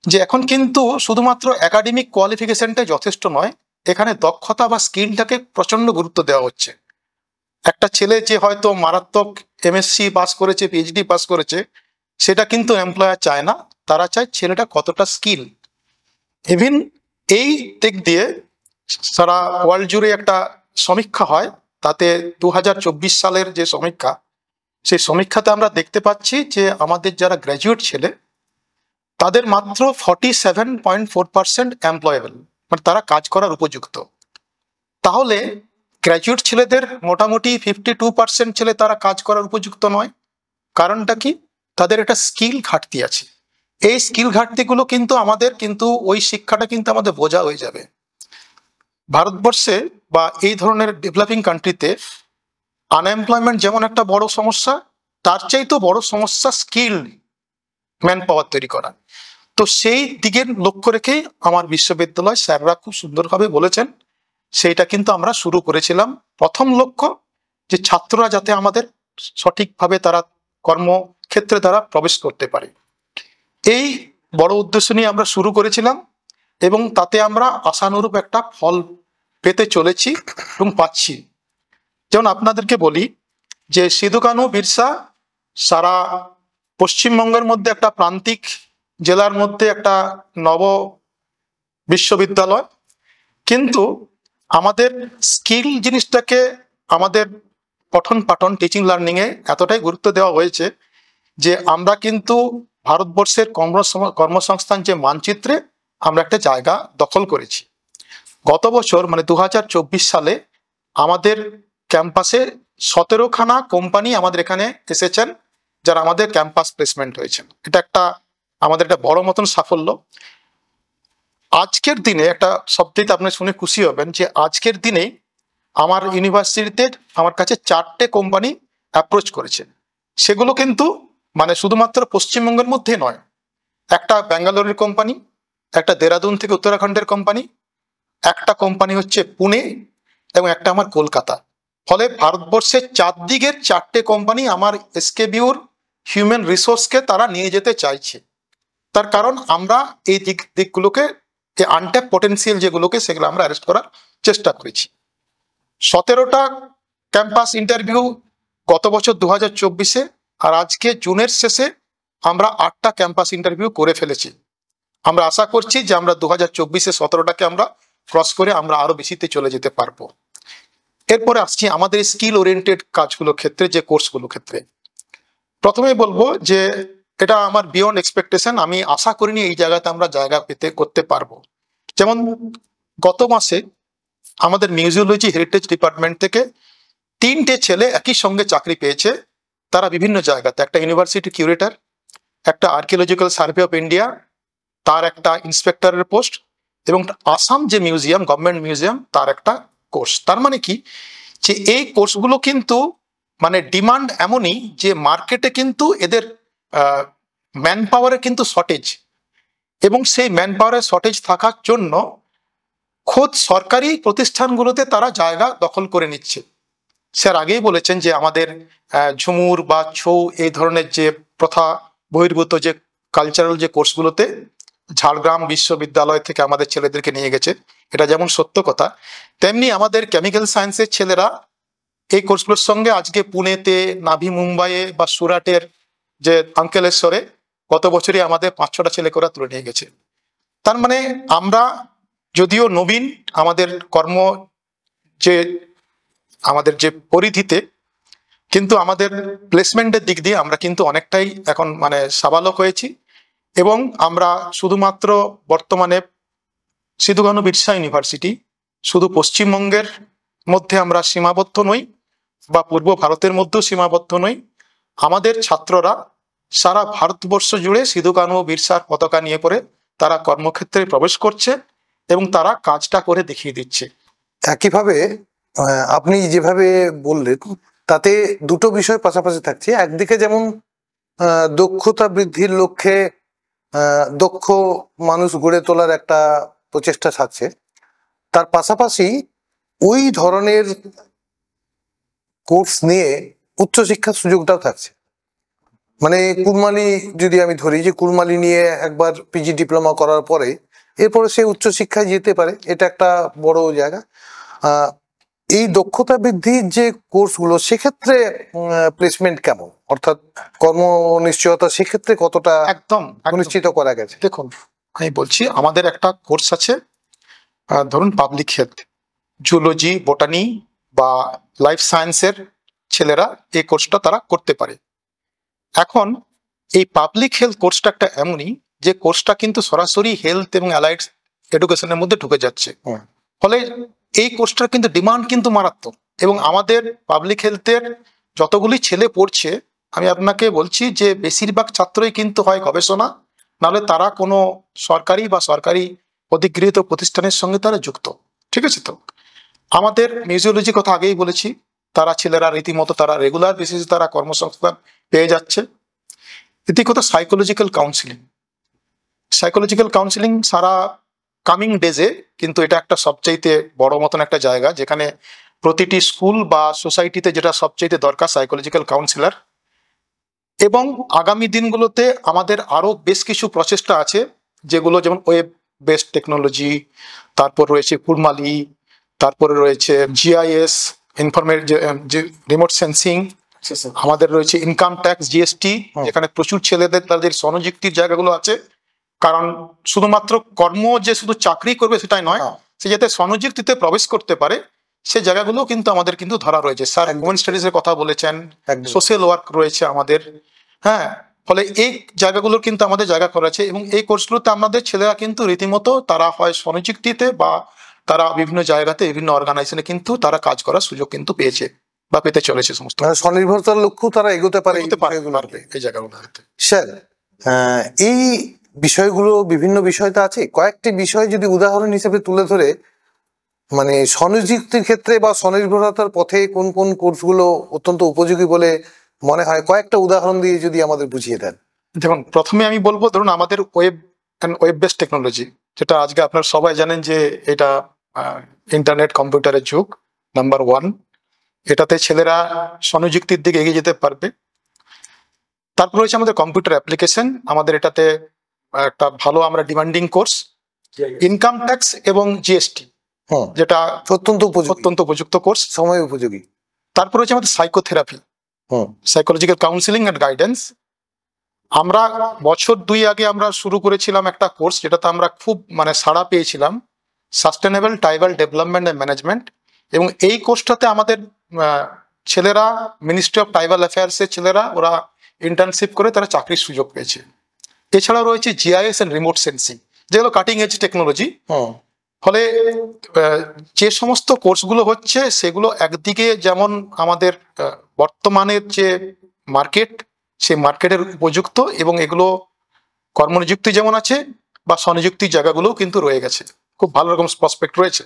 যে এখন কিন্তু শুধুমাত্র একাডেমিক কোয়ালিফিকেশনটাই যথেষ্ট নয়, এখানে দক্ষতা বা স্কিলটাকে প্রচন্ড গুরুত্ব দেওয়া হচ্ছে। একটা ছেলে যে হয়তো মারাত্মক এমএসসি পাস করেছে, পিএইচডি পাস করেছে, সেটা কিন্তু এমপ্লয়ার চায় না, তারা চায় ছেলেটা কতটা স্কিল। ইভিন এই দিক দিয়ে সারা ওয়ার্ল্ড জুড়ে একটা সমীক্ষা হয়, তাতে 2024 সালের যে সমীক্ষা, সেই সমীক্ষাতে আমরা দেখতে পাচ্ছি যে আমাদের যারা গ্র্যাজুয়েট ছেলে, তাদের মাত্র 47.4% এমপ্লয়েবল, মানে তারা কাজ করার উপযুক্ত। তাহলে গ্র্যাজুয়েট ছেলেদের মোটামুটি 52% ছেলে তারা কাজ করার উপযুক্ত নয়। কারণটা কি? তাদের একটা স্কিল ঘাটতি আছে। এই স্কিল ঘাটতিগুলো কিন্তু আমাদের কিন্তু ওই শিক্ষাটা কিন্তু আমাদের বোঝা হয়ে যাবে। ভারতবর্ষে বা এই ধরনের ডেভেলপিং কান্ট্রিতে আনএমপ্লয়মেন্ট যেমন একটা বড় সমস্যা, তার চাইতেও বড় সমস্যা স্কিল ম্যান পাওয়ার তৈরি করা। তো সেই দিকের লক্ষ্য রেখেই আমার বিশ্ববিদ্যালয় স্যাররা খুব সুন্দরভাবে বলেছেন, সেইটা কিন্তু আমরা শুরু করেছিলাম। প্রথম লক্ষ্য যে ছাত্ররা যাতে আমাদের সঠিকভাবে তারা কর্মক্ষেত্রে তারা প্রবেশ করতে পারে, এই বড় উদ্দেশ্য নিয়ে আমরা শুরু করেছিলাম এবং তাতে আমরা আশানুরূপ একটা ফল পেতে চলেছি এবং পাচ্ছি। যেমন আপনাদেরকে বলি যে সিধু কানু বিরসা সারা পশ্চিমবঙ্গের মধ্যে একটা প্রান্তিক জেলার মধ্যে একটা নব বিশ্ববিদ্যালয়, কিন্তু আমাদের স্কিল জিনিসটাকে আমাদের পঠন পাঠন টিচিং লার্নিং এ এতটাই গুরুত্ব দেওয়া হয়েছে যে আমরা কিন্তু ভারতবর্ষের কর্মসংস্থান যে মানচিত্রে আমরা একটা জায়গা দখল করেছি। গত বছর মানে 2024 সালে আমাদের ক্যাম্পাসে 17খানা কোম্পানি আমাদের এখানে এসেছেন, যারা আমাদের ক্যাম্পাস প্লেসমেন্ট হয়েছেন। এটা একটা আমাদের একটা বড় মতন সাফল্য। আজকের দিনে একটা সবচেয়ে আপনি শুনে খুশি হবেন যে আজকের দিনে আমার ইউনিভার্সিটিতে আমার কাছে 4টে কোম্পানি অ্যাপ্রোচ করেছে। সেগুলো কিন্তু মানে শুধুমাত্র পশ্চিমবঙ্গের মধ্যে নয়, একটা ব্যাঙ্গালোরের কোম্পানি, একটা দেরাদুন থেকে উত্তরাখণ্ডের কোম্পানি, একটা কোম্পানি হচ্ছে পুনে এবং একটা আমার কলকাতা। ফলে ভারতবর্ষের চারদিকের 4টে কোম্পানি আমার এসকেবিউর হিউম্যান রিসোর্সকে তারা নিয়ে যেতে চাইছে। তার কারণ আমরা এই দিকগুলোকে, যে আনট্যাপ পটেন্সিয়াল যেগুলোকে, সেগুলো আমরা অ্যারেস্ট করার চেষ্টা করেছি। 17টা ক্যাম্পাস ইন্টারভিউ গত বছর 2024-এ, আর আজকে জুনের শেষে আমরা 8টা ক্যাম্পাস ইন্টারভিউ করে ফেলেছি। আমরা আশা করছি যে আমরা 2024-এ 17টাকে আমরা ক্রস করে আমরা আরো বেশিতে চলে যেতে পারবো। এরপরে আসছি আমাদের স্কিল ওরিয়েন্টেড কাজগুলোর ক্ষেত্রে, যে কোর্সগুলোর ক্ষেত্রে। প্রথমে বলবো যে এটা আমার বিয়ন্ড এক্সপেকটেশন, আমি আশা করিনি এই জায়গাতে আমরা জায়গা পেতে করতে পারবো। যেমন গত মাসে আমাদের মিউজিওলজি হেরিটেজ ডিপার্টমেন্ট থেকে 3টে ছেলে একই সঙ্গে চাকরি পেয়েছে। তারা বিভিন্ন জায়গাতে, একটা ইউনিভার্সিটি কিউরেটর, একটা আর্কিওলজিক্যাল সার্ভে অফ ইন্ডিয়া, তার একটা ইন্সপেক্টরের পোস্ট, এবং আসাম যে মিউজিয়াম, গভর্নমেন্ট মিউজিয়াম, তার একটা কোর্স। তার মানে কি, যে এই কোর্সগুলো কিন্তু মানে ডিমান্ড এমনই যে মার্কেটে কিন্তু এদের ম্যান পাওয়ারের কিন্তু শর্টেজ, এবং সেই ম্যান পাওয়ারের শর্টেজ থাকার জন্য খোদ সরকারি প্রতিষ্ঠানগুলোতে তারা জায়গা দখল করে নিচ্ছে। স্যার আগেই বলেছেন যে আমাদের ঝুমুর বা ছৌ এই ধরনের যে প্রথা বহির্ভূত যে কালচারাল যে কোর্সগুলোতে ঝাড়গ্রাম বিশ্ববিদ্যালয় থেকে আমাদের ছেলেদেরকে নিয়ে গেছে, এটা যেমন সত্য কথা, তেমনি আমাদের কেমিক্যাল সায়েন্সের ছেলেরা এই কোর্সগুলোর সঙ্গে আজকে পুনেতে, নাভি মুম্বাইয়ে বা সুরাটের যে আঙ্কেলেশ্বরে গত বছরই আমাদের 5-6টা ছেলেকে ওরা তুলে নিয়ে গেছে। তার মানে আমরা যদিও নবীন আমাদের কর্ম যে আমাদের যে পরিধিতে, কিন্তু আমাদের প্লেসমেন্টের দিক দিয়ে আমরা কিন্তু অনেকটাই এখন মানে সাবালক হয়েছি। এবং আমরা শুধুমাত্র বর্তমানে সিধু কানু বিরসা ইউনিভার্সিটি শুধু পশ্চিমবঙ্গের মধ্যে আমরা সীমাবদ্ধ নই বা পূর্ব ভারতের মধ্যেও সীমাবদ্ধ নই, আমাদের ছাত্ররা সারা ভারতবর্ষ জুড়ে সিধু কানু বিরসার পতাকা নিয়ে পরে তারা কর্মক্ষেত্রে প্রবেশ করছে এবং তারা কাজটা করে দেখিয়ে দিচ্ছে। একইভাবে আপনি যেভাবে বললেন তাতে দুটো বিষয় পাশাপাশি থাকছে। একদিকে যেমন দক্ষতা বৃদ্ধির লক্ষ্যে দক্ষ মানুষ গড়ে তোলার একটা প্রচেষ্টা থাকছে, তার পাশাপাশি ওই ধরনের কোর্স নিয়ে উচ্চশিক্ষার সুযোগটাও থাকছে। মানে কুড়মালি যদি আমি ধরি, যে কুড়মালি নিয়ে একবার পিজি ডিপ্লোমা করার পরে এরপরে সে উচ্চশিক্ষায় যেতে পারে, এটা একটা বড় জায়গা। এই দক্ষতা বৃদ্ধির যে কোর্সগুলো, সেক্ষেত্রে প্লেসমেন্ট কেমন, অর্থাৎ কর্ম নিশ্চয়তা সেক্ষেত্রে কতটা একদম নিশ্চিত করা গেছে? দেখুন, আমি বলছি আমাদের একটা কোর্স আছে, ধরুন পাবলিক হেলথ, জুলজি, বোটানি বা লাইফ সায়েন্সের ছেলেরা এই কোর্সটা তারা করতে পারে। এখন এই পাবলিক হেলথ কোর্সটা একটা এমনই যে কোর্সটা কিন্তু সরাসরি হেলথ এবং অ্যালাইড এডুকেশনের মধ্যে ঢুকে যাচ্ছে। ফলে এই কোর্সটার কিন্তু ডিমান্ড কিন্তু মারাত্মক, এবং আমাদের পাবলিক হেলথের যতগুলি ছেলে পড়ছে, আমি আপনাকে বলছি যে বেশিরভাগ ছাত্রই কিন্তু হয় গবেষণা, নাহলে তারা কোনো সরকারি বা সরকারি অধিগৃহীত প্রতিষ্ঠানের সঙ্গে তারা যুক্ত। ঠিক আছে? তো আমাদের মিউজিওলজি কথা আগেই বলেছি, তারা ছেলেরা রীতিমতো তারা রেগুলার বেসিসে তারা কর্মসংস্থান পেয়ে যাচ্ছে। দ্বিতীয়ত সাইকোলজিক্যাল কাউন্সিলিং, সাইকোলজিক্যাল কাউন্সিলিং সারা কামিং ডেজে কিন্তু এটা একটা সবচাইতে বড় মতন একটা জায়গা, যেখানে প্রতিটি স্কুল বা সোসাইটিতে যেটা সবচাইতে দরকার সাইকোলজিক্যাল কাউন্সিলর। এবং আগামী দিনগুলোতে আমাদের আরো বেশ কিছু প্রচেষ্টা আছে, যেগুলো যেমন ওয়েব বেসড টেকনোলজি, তারপর রয়েছে কুড়মালি, তারপরে রয়েছে জিআইএস, যে রিমোট সেন্সিং, আমাদের রয়েছে ইনকাম ট্যাক্স, জিএসটি, যেখানে প্রচুর ছেলেদের তাদের স্বনিযুক্তির জায়গাগুলো আছে। কারণ শুধুমাত্র কর্ম যে শুধু চাকরি করবে সেটাই নয়, সে যাতে স্বনিযুক্তিতে প্রবেশ করতে পারে সে জায়গাগুলো কিন্তু আমাদের কিন্তু ধরা রয়েছে। স্যার ওমেন স্টাডিজ এর কথা বলেছেন, সোশ্যাল ওয়ার্ক রয়েছে আমাদের। হ্যাঁ, ফলে এই জায়গাগুলোর কিন্তু আমাদের জায়গা করা আছে, এবং এই কোর্সগুলোতে আমাদের ছেলেরা কিন্তু রীতিমতো তারা হয় স্বনিযুক্তিতে বা তারা বিভিন্ন জায়গাতে বিভিন্ন অর্গানাইজেশনে কিন্তু তারা কাজ করার সুযোগ কিন্তু পেয়েছে বা পেতে চলেছে। সমস্ত স্বনির্ভরতার লক্ষ্য তারা এগোতে পারে এই জায়গাগুলো। স্যার, এই বিষয়গুলো বিভিন্ন বিষয়টা আছে, কয়েকটি বিষয় যদি উদাহরণ হিসেবে তুলে ধরে, মানে স্বনিযুক্তির ক্ষেত্রে বা স্বনির্ভরতার পথে কোন কোন কোর্সগুলো অত্যন্ত উপযোগী বলে মনে হয়, কয়েকটা উদাহরণ দিয়ে যদি আমাদের বুঝিয়ে দেন। দেখুন, প্রথমে আমি বলবো, ধরুন আমাদের ওয়েব বেসড টেকনোলজি, যেটা আজকে আপনারা সবাই জানেন যে এটা ইন্টারনেট কম্পিউটারের যুগ, নাম্বার 1। এটাতে ছেলেরা স্বনিযুক্তির দিকে এগিয়ে যেতে পারবে। তারপর রয়েছে আমাদের কম্পিউটার অ্যাপ্লিকেশন, আমাদের এটাতে একটা ভালো আমরা ডিমান্ডিং কোর্স, ইনকাম ট্যাক্স এবং জিএসটি, যেটা অত্যন্ত উপযুক্ত কোর্স, সময় উপযোগী। তারপর রয়েছে আমাদের psychotherapy, psychological counselling and guidance. আমরা বছর 2 আগে আমরা শুরু করেছিলাম একটা কোর্স, যেটাতে আমরা খুব সাড়া পেয়েছিলাম, sustainable tribal development and management. এবং এই কোর্সটাতে আমাদের ছেলেরা মিনিস্ট্রি অফ ট্রাইবাল অ্যাফেয়ার্সের ছেলেরা ওরা ইন্টার্নশিপ করে তারা চাকরির সুযোগ পেয়েছে। এছাড়াও রয়েছে জিআইএস অ্যান্ড রিমোট সেন্সিং, যেগুলো কাটিং এজ টেকনোলজি। ফলে যে সমস্ত কোর্সগুলো হচ্ছে সেগুলো একদিকে যেমন আমাদের বর্তমানের যে মার্কেট, সেই মার্কেটের উপযুক্ত, এবং এগুলো কর্মনিযুক্তি যেমন আছে বা স্বনিযুক্তির জায়গাগুলোও কিন্তু রয়ে গেছে, খুব ভালো রকম প্রসপেক্ট রয়েছে।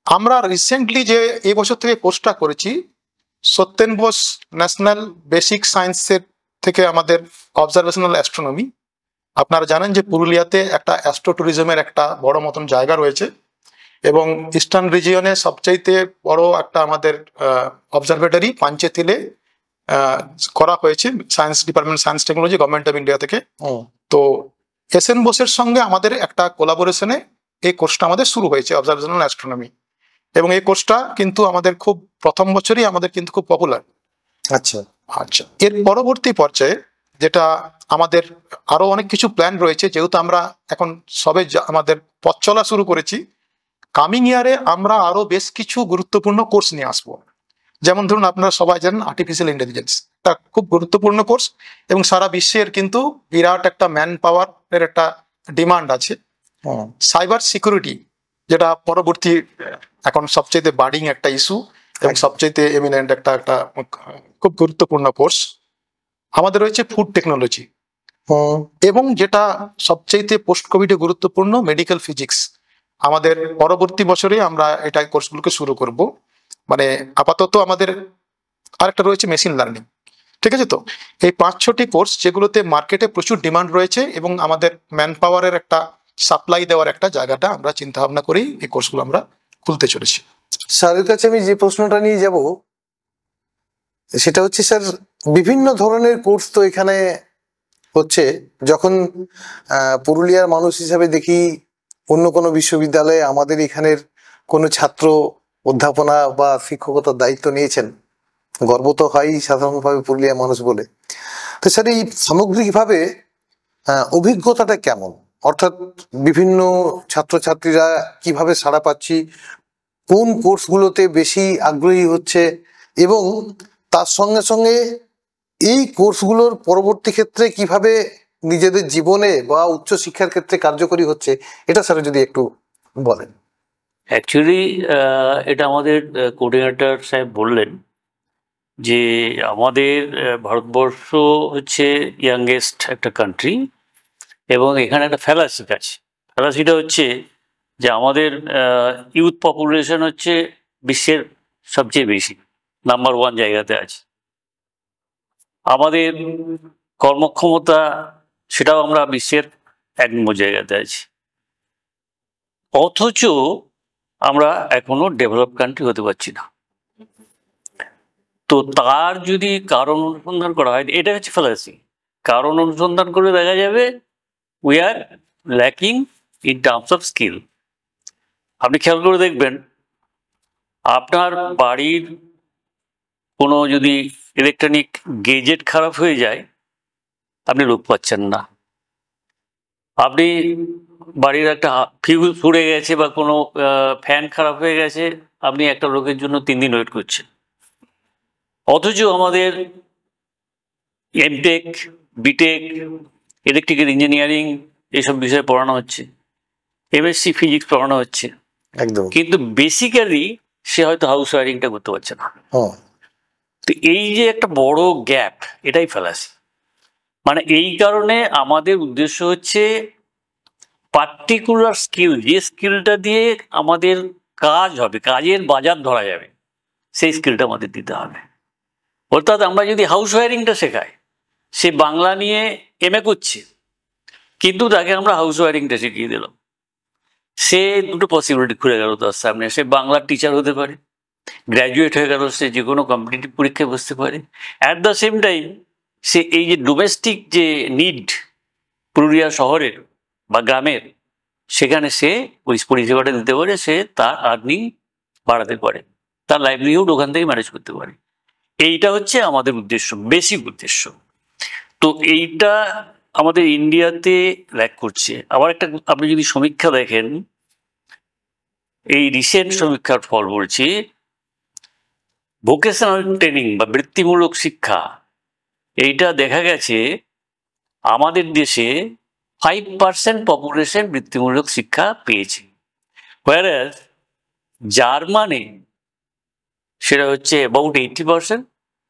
আমরা রিসেন্টলি যে এই বছর থেকে কোর্সটা করেছি, সত্যেন বোস ন্যাশনাল বেসিক সায়েন্সের থেকে আমাদের অবজারভেশনাল অ্যাস্ট্রোনমি। আপনারা জানেন যে পুরুলিয়াতে একটা অ্যাস্ট্রো ট্যুরিজমের একটা বড় মতন জায়গা রয়েছে, এবং ইস্টার্ন রিজিয়নে সবচাইতে বড় একটা আমাদের অবজারভেটরি পাঞ্চেতিলে করা হয়েছে, science department, science technology, government of India থেকে। তো এসএন বোসের সঙ্গে আমাদের একটা কোলাবোরেশনে এই কোর্সটা আমাদের শুরু হয়েছে, অবজারভেশনাল অ্যাস্ট্রোনমি। এবং এই কোর্সটা কিন্তু আমাদের খুব প্রথম বছরই আমাদের কিন্তু খুব পপুলার। আচ্ছা, এর পরবর্তী পর্যায়ে যেটা আমাদের আরো অনেক কিছু প্ল্যান রয়েছে, যেহেতু আমরা এখন সবে আমাদের পথ চলা শুরু করেছি, কামিং ইয়ারে আমরা আরো বেশ কিছু গুরুত্বপূর্ণ কোর্স নিয়ে আসবো। যেমন ধরুন, আপনারা সবাই জানেন আর্টিফিশিয়াল ইন্টেলিজেন্স একটা খুব গুরুত্বপূর্ণ কোর্স, এবং সারা বিশ্বের কিন্তু বিরাট একটা ম্যান পাওয়ার এর একটা ডিমান্ড আছে। সাইবার সিকিউরিটি, যেটা পরবর্তী এখন সবচেয়ে বার্ডিং একটা ইস্যু এবং সবচেয়ে এমিনেন্ট একটা খুব গুরুত্বপূর্ণ কোর্স। আমাদের রয়েছে ফুড টেকনোলজি, এবং যেটা সবচেয়ে পোস্ট কোভিডে গুরুত্বপূর্ণ মেডিকেল ফিজিক্স। আমাদের পরবর্তী বছরে আমরা এটা কোর্সগুলোকে শুরু করব। আপাতত আমাদের আরেকটা রয়েছে মেশিন লার্নিং। ঠিক আছে? তো এই 5-6টি কোর্স যেগুলোতে মার্কেটে প্রচুর ডিমান্ড রয়েছে এবং আমাদের ম্যান পাওয়ারের একটা সাপ্লাই দেওয়ার একটা জায়গাটা আমরা চিন্তা ভাবনা করেই এই কোর্সগুলো আমরা খুলতে চলেছি। স্যারের কাছে আমি যে প্রশ্নটা নিয়ে যাব সেটা হচ্ছে, স্যার বিভিন্ন ধরনের কোর্স তো এখানে হচ্ছে, যখন পুরুলিয়ার মানুষ হিসাবে দেখি অন্য কোনো বিশ্ববিদ্যালয়ে আমাদের এখানের কোনো ছাত্র অধ্যাপনা বা শিক্ষকতার দায়িত্ব নিয়েছেন, গর্ব তো হয় সাধারণভাবে পুরুলিয়ার মানুষ বলে। তো স্যার এই সামগ্রিকভাবে অভিজ্ঞতাটা কেমন, অর্থাৎ বিভিন্ন ছাত্রছাত্রীরা কিভাবে সাড়া পাচ্ছি, কোন কোর্সগুলোতে বেশি আগ্রহী হচ্ছে, এবং তার সঙ্গে সঙ্গে এই কোর্সগুলোর পরবর্তী ক্ষেত্রে কিভাবে নিজেদের জীবনে বা উচ্চশিক্ষার ক্ষেত্রে কার্যকরী হচ্ছে, এটা স্যার যদি একটু বলেন। অ্যাকচুয়ালি এটা আমাদের কোঅর্ডিনেটর সাহেব বললেন যে আমাদের ভারতবর্ষ হচ্ছে ইয়াংগেস্ট একটা কান্ট্রি, এবং এখানে একটা ফ্যালাসি আছে। ফ্যালাসিটা হচ্ছে যে আমাদের ইউথ পপুলেশন হচ্ছে বিশ্বের সবচেয়ে বেশি, নাম্বার 1 জায়গাতে আছে। আমাদের কর্মক্ষমতা সেটাও আমরা বিশ্বের 1 নম্বর জায়গাতে আছি, অথচ আমরা এখনো ডেভেলপ কান্ট্রি হতে পারছি না। তো তার যদি কারণ অনুসন্ধান করা হয়, এটা হচ্ছে ফ্যালাসি। কারণ অনুসন্ধান করে দেখা যাবে we are lacking in terms of skill. আপনি খেয়াল করে দেখবেন, আপনার বাড়ির কোনো যদি ইলেকট্রনিক গেজেট খারাপ হয়ে যায়, আপনি লোক পাচ্ছেন না। আপনি বাড়ির একটা ফিউজ পুড়ে গেছে বা কোনো ফ্যান খারাপ হয়ে গেছে, আপনি একটা লোকের জন্য 3 দিন ওয়েট করছেন। অথচ আমাদের এমটেক, বিটেক, ইলেকট্রিক্যাল ইঞ্জিনিয়ারিং এইসব বিষয়ে পড়ানো হচ্ছে, এমএসসি ফিজিক্স পড়ানো হচ্ছে, একদম। কিন্তু বেসিক্যালি সে হয়তো হাউস ওয়ারিংটা করতে পারছে না। তো এই যে একটা বড় গ্যাপ, এটাই ফেলাসি। মানে এই কারণে আমাদের উদ্দেশ্য হচ্ছে পার্টিকুলার স্কিল, যে স্কিলটা দিয়ে আমাদের কাজ হবে, কাজের বাজার ধরা যাবে, সেই স্কিলটা আমাদের দিতে হবে। অর্থাৎ আমরা যদি হাউস ওয়ারিংটা শেখাই, সে বাংলা নিয়ে এমএ করছে, কিন্তু তাকে আমরা হাউস ওয়ারিংটা শিখিয়ে দিলাম, সে দুটো পসিবিলিটি খুলে গেল তার সামনে। সে বাংলার টিচার হতে পারে, গ্র্যাজুয়েট হয়ে গেল, সে যে কোনো কম্পিটিটিভ পরীক্ষায় বসতে পারে। অ্যাট দ্য সেম টাইম সে এই যে ডোমেস্টিক যে নিড পুরুলিয়া শহরের বা গ্রামের, সেখানে সে ওই পরিষেবাটা দিতে পারে, সে তার আর্নিং বাড়াতে পারে, তার লাইভলিহুড ওখান থেকে ম্যানেজ করতে পারে। এইটা হচ্ছে আমাদের উদ্দেশ্য, বেসিক উদ্দেশ্য। তো এইটা আমাদের ইন্ডিয়াতে ল্যাক করছে। আবার একটা, আপনি যদি সমীক্ষা দেখেন, এই রিসেন্ট সমীক্ষার ফল বলছি, ভোকেশনাল ট্রেনিং বা বৃত্তিমূলক শিক্ষা, এইটা দেখা গেছে আমাদের দেশে 5% পপুলেশন বৃত্তিমূলক শিক্ষা পেয়েছে, whereas জার্মানি সেটা হচ্ছে অ্যাবাউট 80%,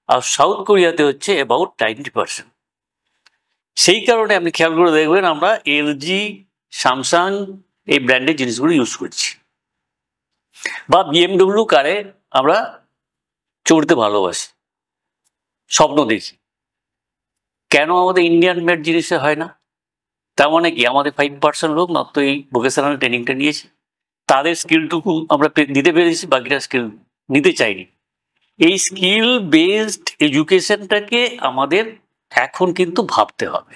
আর সাউথ কোরিয়াতে হচ্ছে অ্যাবাউট 90%। সেই কারণে আপনি খেয়াল করে দেখবেন আমরা এলজি, স্যামসাং এই ব্র্যান্ডের জিনিসগুলো ইউজ করছি, বা বিএমডব্লিউ কারে আমরা চড়তে ভালোবাসি, স্বপ্ন দেখি। কেন আমাদের ইন্ডিয়ান মেড জিনিসে হয় না? তার মানে কি আমাদের 5% লোক মাত্র এই ভোকেশনাল ট্রেনিংটা নিয়েছে, তাদের স্কিলটুকু আমরা দিতে পেরেছি, বাকিটা স্কিল নিতে চাইনি। এই স্কিল বেসড এডুকেশনটাকে আমাদের এখন কিন্তু ভাবতে হবে।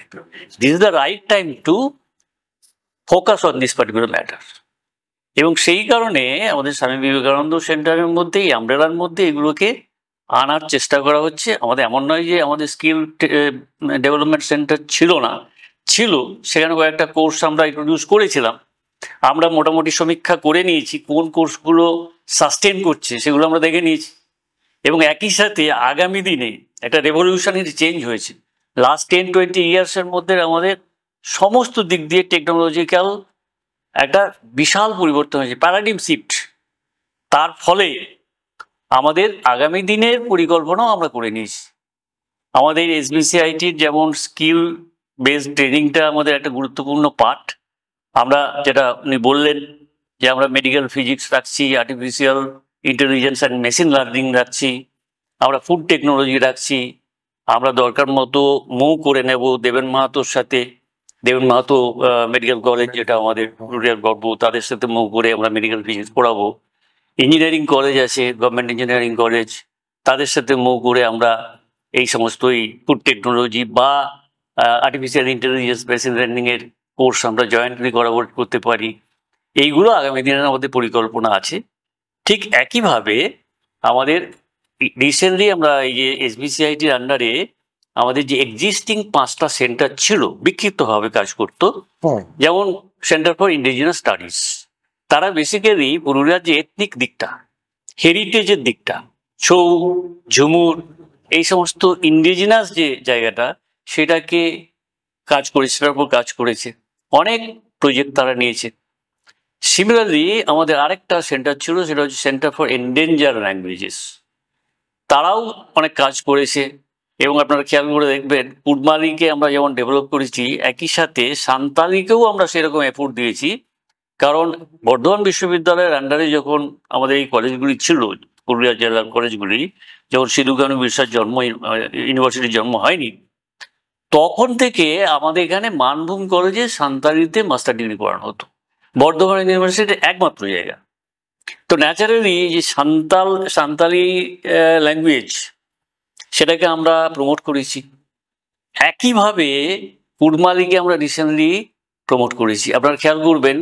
This is the right time to focus on this particular matter. এবং সেই কারণে আমাদের স্বামী বিবেকানন্দ সেন্টারের মধ্যে, এই আমব্রেলার মধ্যে এগুলোকে আনার চেষ্টা করা হচ্ছে। আমাদের এমন নয় যে আমাদের স্কিল ডেভেলপমেন্ট সেন্টার ছিল না, ছিল। সেখানে কয়েকটা কোর্স আমরা ইন্ট্রোডিউস করেছিলাম। আমরা মোটামুটি সমীক্ষা করে নিয়েছি, কোন কোর্সগুলো সাস্টেন করছে সেগুলো আমরা দেখে নিয়েছি। এবং একই সাথে আগামী দিনে একটা রেভলিউশনারি চেঞ্জ হয়েছে। লাস্ট 10-20 ইয়ার্সের মধ্যে আমাদের সমস্ত দিক দিয়ে টেকনোলজিক্যাল একটা বিশাল পরিবর্তন হয়েছে, প্যারাডিম শিফট। তার ফলে আমাদের আগামী দিনের পরিকল্পনাও আমরা করে নিয়েছি। আমাদের এসবিসিআইটির যেমন স্কিল বেসড ট্রেনিংটা আমাদের একটা গুরুত্বপূর্ণ পার্ট। আমরা যেটা উনি বললেন যে আমরা মেডিকেল ফিজিক্স রাখছি, artificial intelligence and machine learning রাখছি, আমরা ফুড টেকনোলজি রাখছি, আমরা দরকার মতো মুভ করে নেব দেবেন মাহাতোর সাথে। দেবেন মাহাতো মেডিকেল কলেজ, যেটা আমাদের পুরুলিয়ার গর্ব, তাদের সাথে মুভ করে আমরা মেডিকেল ফিজিক্স পড়াবো। ইঞ্জিনিয়ারিং কলেজ আছে, গভর্নমেন্ট ইঞ্জিনিয়ারিং কলেজ, তাদের সাথে মুভ করে আমরা এই সমস্ত ফুড টেকনোলজি বা আর্টিফিশিয়াল ইন্টেলিজেন্স মেশিন লার্নিং এর কোর্স আমরা জয়েন্টলি করতে পারি। এইগুলো আগামী দিনের আমাদের পরিকল্পনা আছে। ঠিক একইভাবে আমাদের রিসেন্টলি আমরা এই যে এসবিসিআইটির আন্ডারে আমাদের যে এক্সিস্টিং 5টা সেন্টার ছিল বিক্ষিপ্তভাবে কাজ করতো, যেমন সেন্টার ফর ইন্ডিজিনাস স্টাডিজ, তারা বেসিক্যালি পুরুলিয়ার যে এথনিক দিকটা, হেরিটেজের দিকটা, ছৌ ঝুমুর, এই সমস্ত ইন্ডিজিনাস যে জায়গাটা, সেটাকে কাজ করেছে, সেটার উপর কাজ করেছে, অনেক প্রজেক্ট তারা নিয়েছে। সিমিলারলি আমাদের আরেকটা সেন্টার ছিল, সেটা হচ্ছে সেন্টার ফর এন্ডেঞ্জার ল্যাঙ্গুয়েজেস, তারাও অনেক কাজ করেছে। এবং আপনারা খেয়াল করে দেখবেন কুড়মালিকে আমরা যেমন ডেভেলপ করেছি, একই সাথে সান্তালিকেও আমরা সেরকম এফোর্ট দিয়েছি। কারণ বর্ধমান বিশ্ববিদ্যালয়ের আন্ডারে যখন আমাদের এই কলেজগুলি ছিল, পুরুলিয়া জেলার কলেজগুলি, যখন সিধু কানু বিরসার ইউনিভার্সিটির জন্ম হয়নি, তখন থেকে আমাদের এখানে মানভূম কলেজে সান্তালিতে মাস্টার ডিগ্রি পড়ানো হতো, বর্ধমান ইউনিভার্সিটির একমাত্র জায়গা। তো ন্যাচারালি যে সান্তালি ল্যাঙ্গুয়েজ, সেটাকে আমরা প্রমোট করেছি। একইভাবে কুড়মালিকে আমরা রিসেন্টলি প্রমোট করেছি। আপনারা খেয়াল করবেন